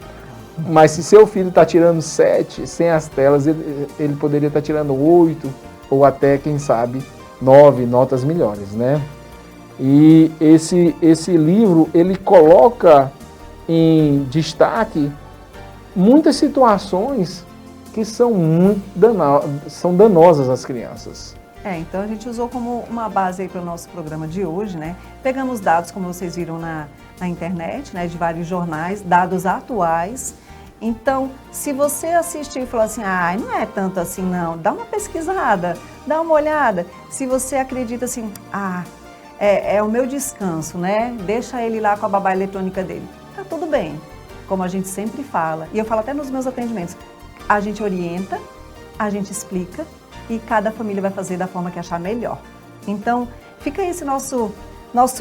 mas se seu filho está tirando 7 sem as telas, ele poderia estar tirando 8 ou até, quem sabe, 9 notas melhores, né? E esse livro, ele coloca em destaque muitas situações que são muito danosas às crianças. Então a gente usou como uma base aí para o nosso programa de hoje, né? Pegamos dados, como vocês viram na internet, né, de vários jornais, dados atuais. Então, se você assistir e falar assim, não é tanto assim não, dá uma pesquisada, dá uma olhada. Se você acredita assim, é o meu descanso, né? Deixa ele lá com a babá eletrônica dele. Tá tudo bem, como a gente sempre fala, e eu falo até nos meus atendimentos, a gente orienta, a gente explica, e cada família vai fazer da forma que achar melhor. Então, fica esse nosso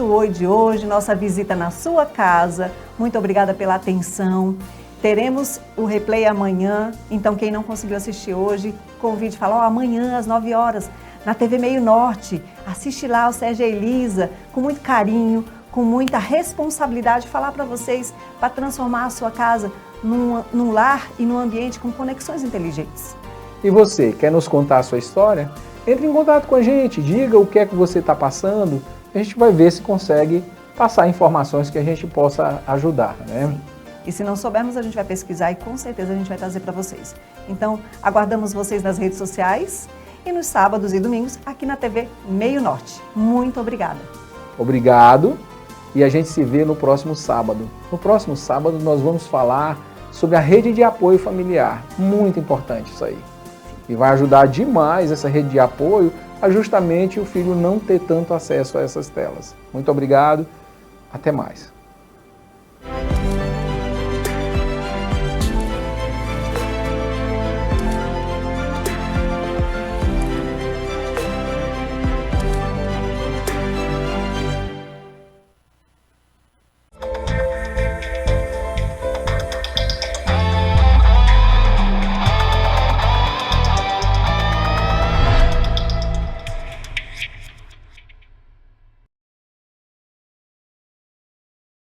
oi de hoje, nossa visita na sua casa. Muito obrigada pela atenção. Teremos o replay amanhã, então quem não conseguiu assistir hoje, convide, fala, amanhã às 9 horas, na TV Meio Norte, assiste lá o Sérgio e a Elisa, com muito carinho, com muita responsabilidade, falar para vocês, para transformar a sua casa num lar e num ambiente com conexões inteligentes. E você, quer nos contar a sua história? Entre em contato com a gente, diga o que é que você está passando, a gente vai ver se consegue passar informações que a gente possa ajudar, né? Sim. E se não soubermos, a gente vai pesquisar e com certeza a gente vai trazer para vocês. Então, aguardamos vocês nas redes sociais e nos sábados e domingos aqui na TV Meio Norte. Muito obrigada. Obrigado e a gente se vê no próximo sábado. No próximo sábado nós vamos falar sobre a rede de apoio familiar. Muito importante isso aí. E vai ajudar demais essa rede de apoio a justamente o filho não ter tanto acesso a essas telas. Muito obrigado, até mais.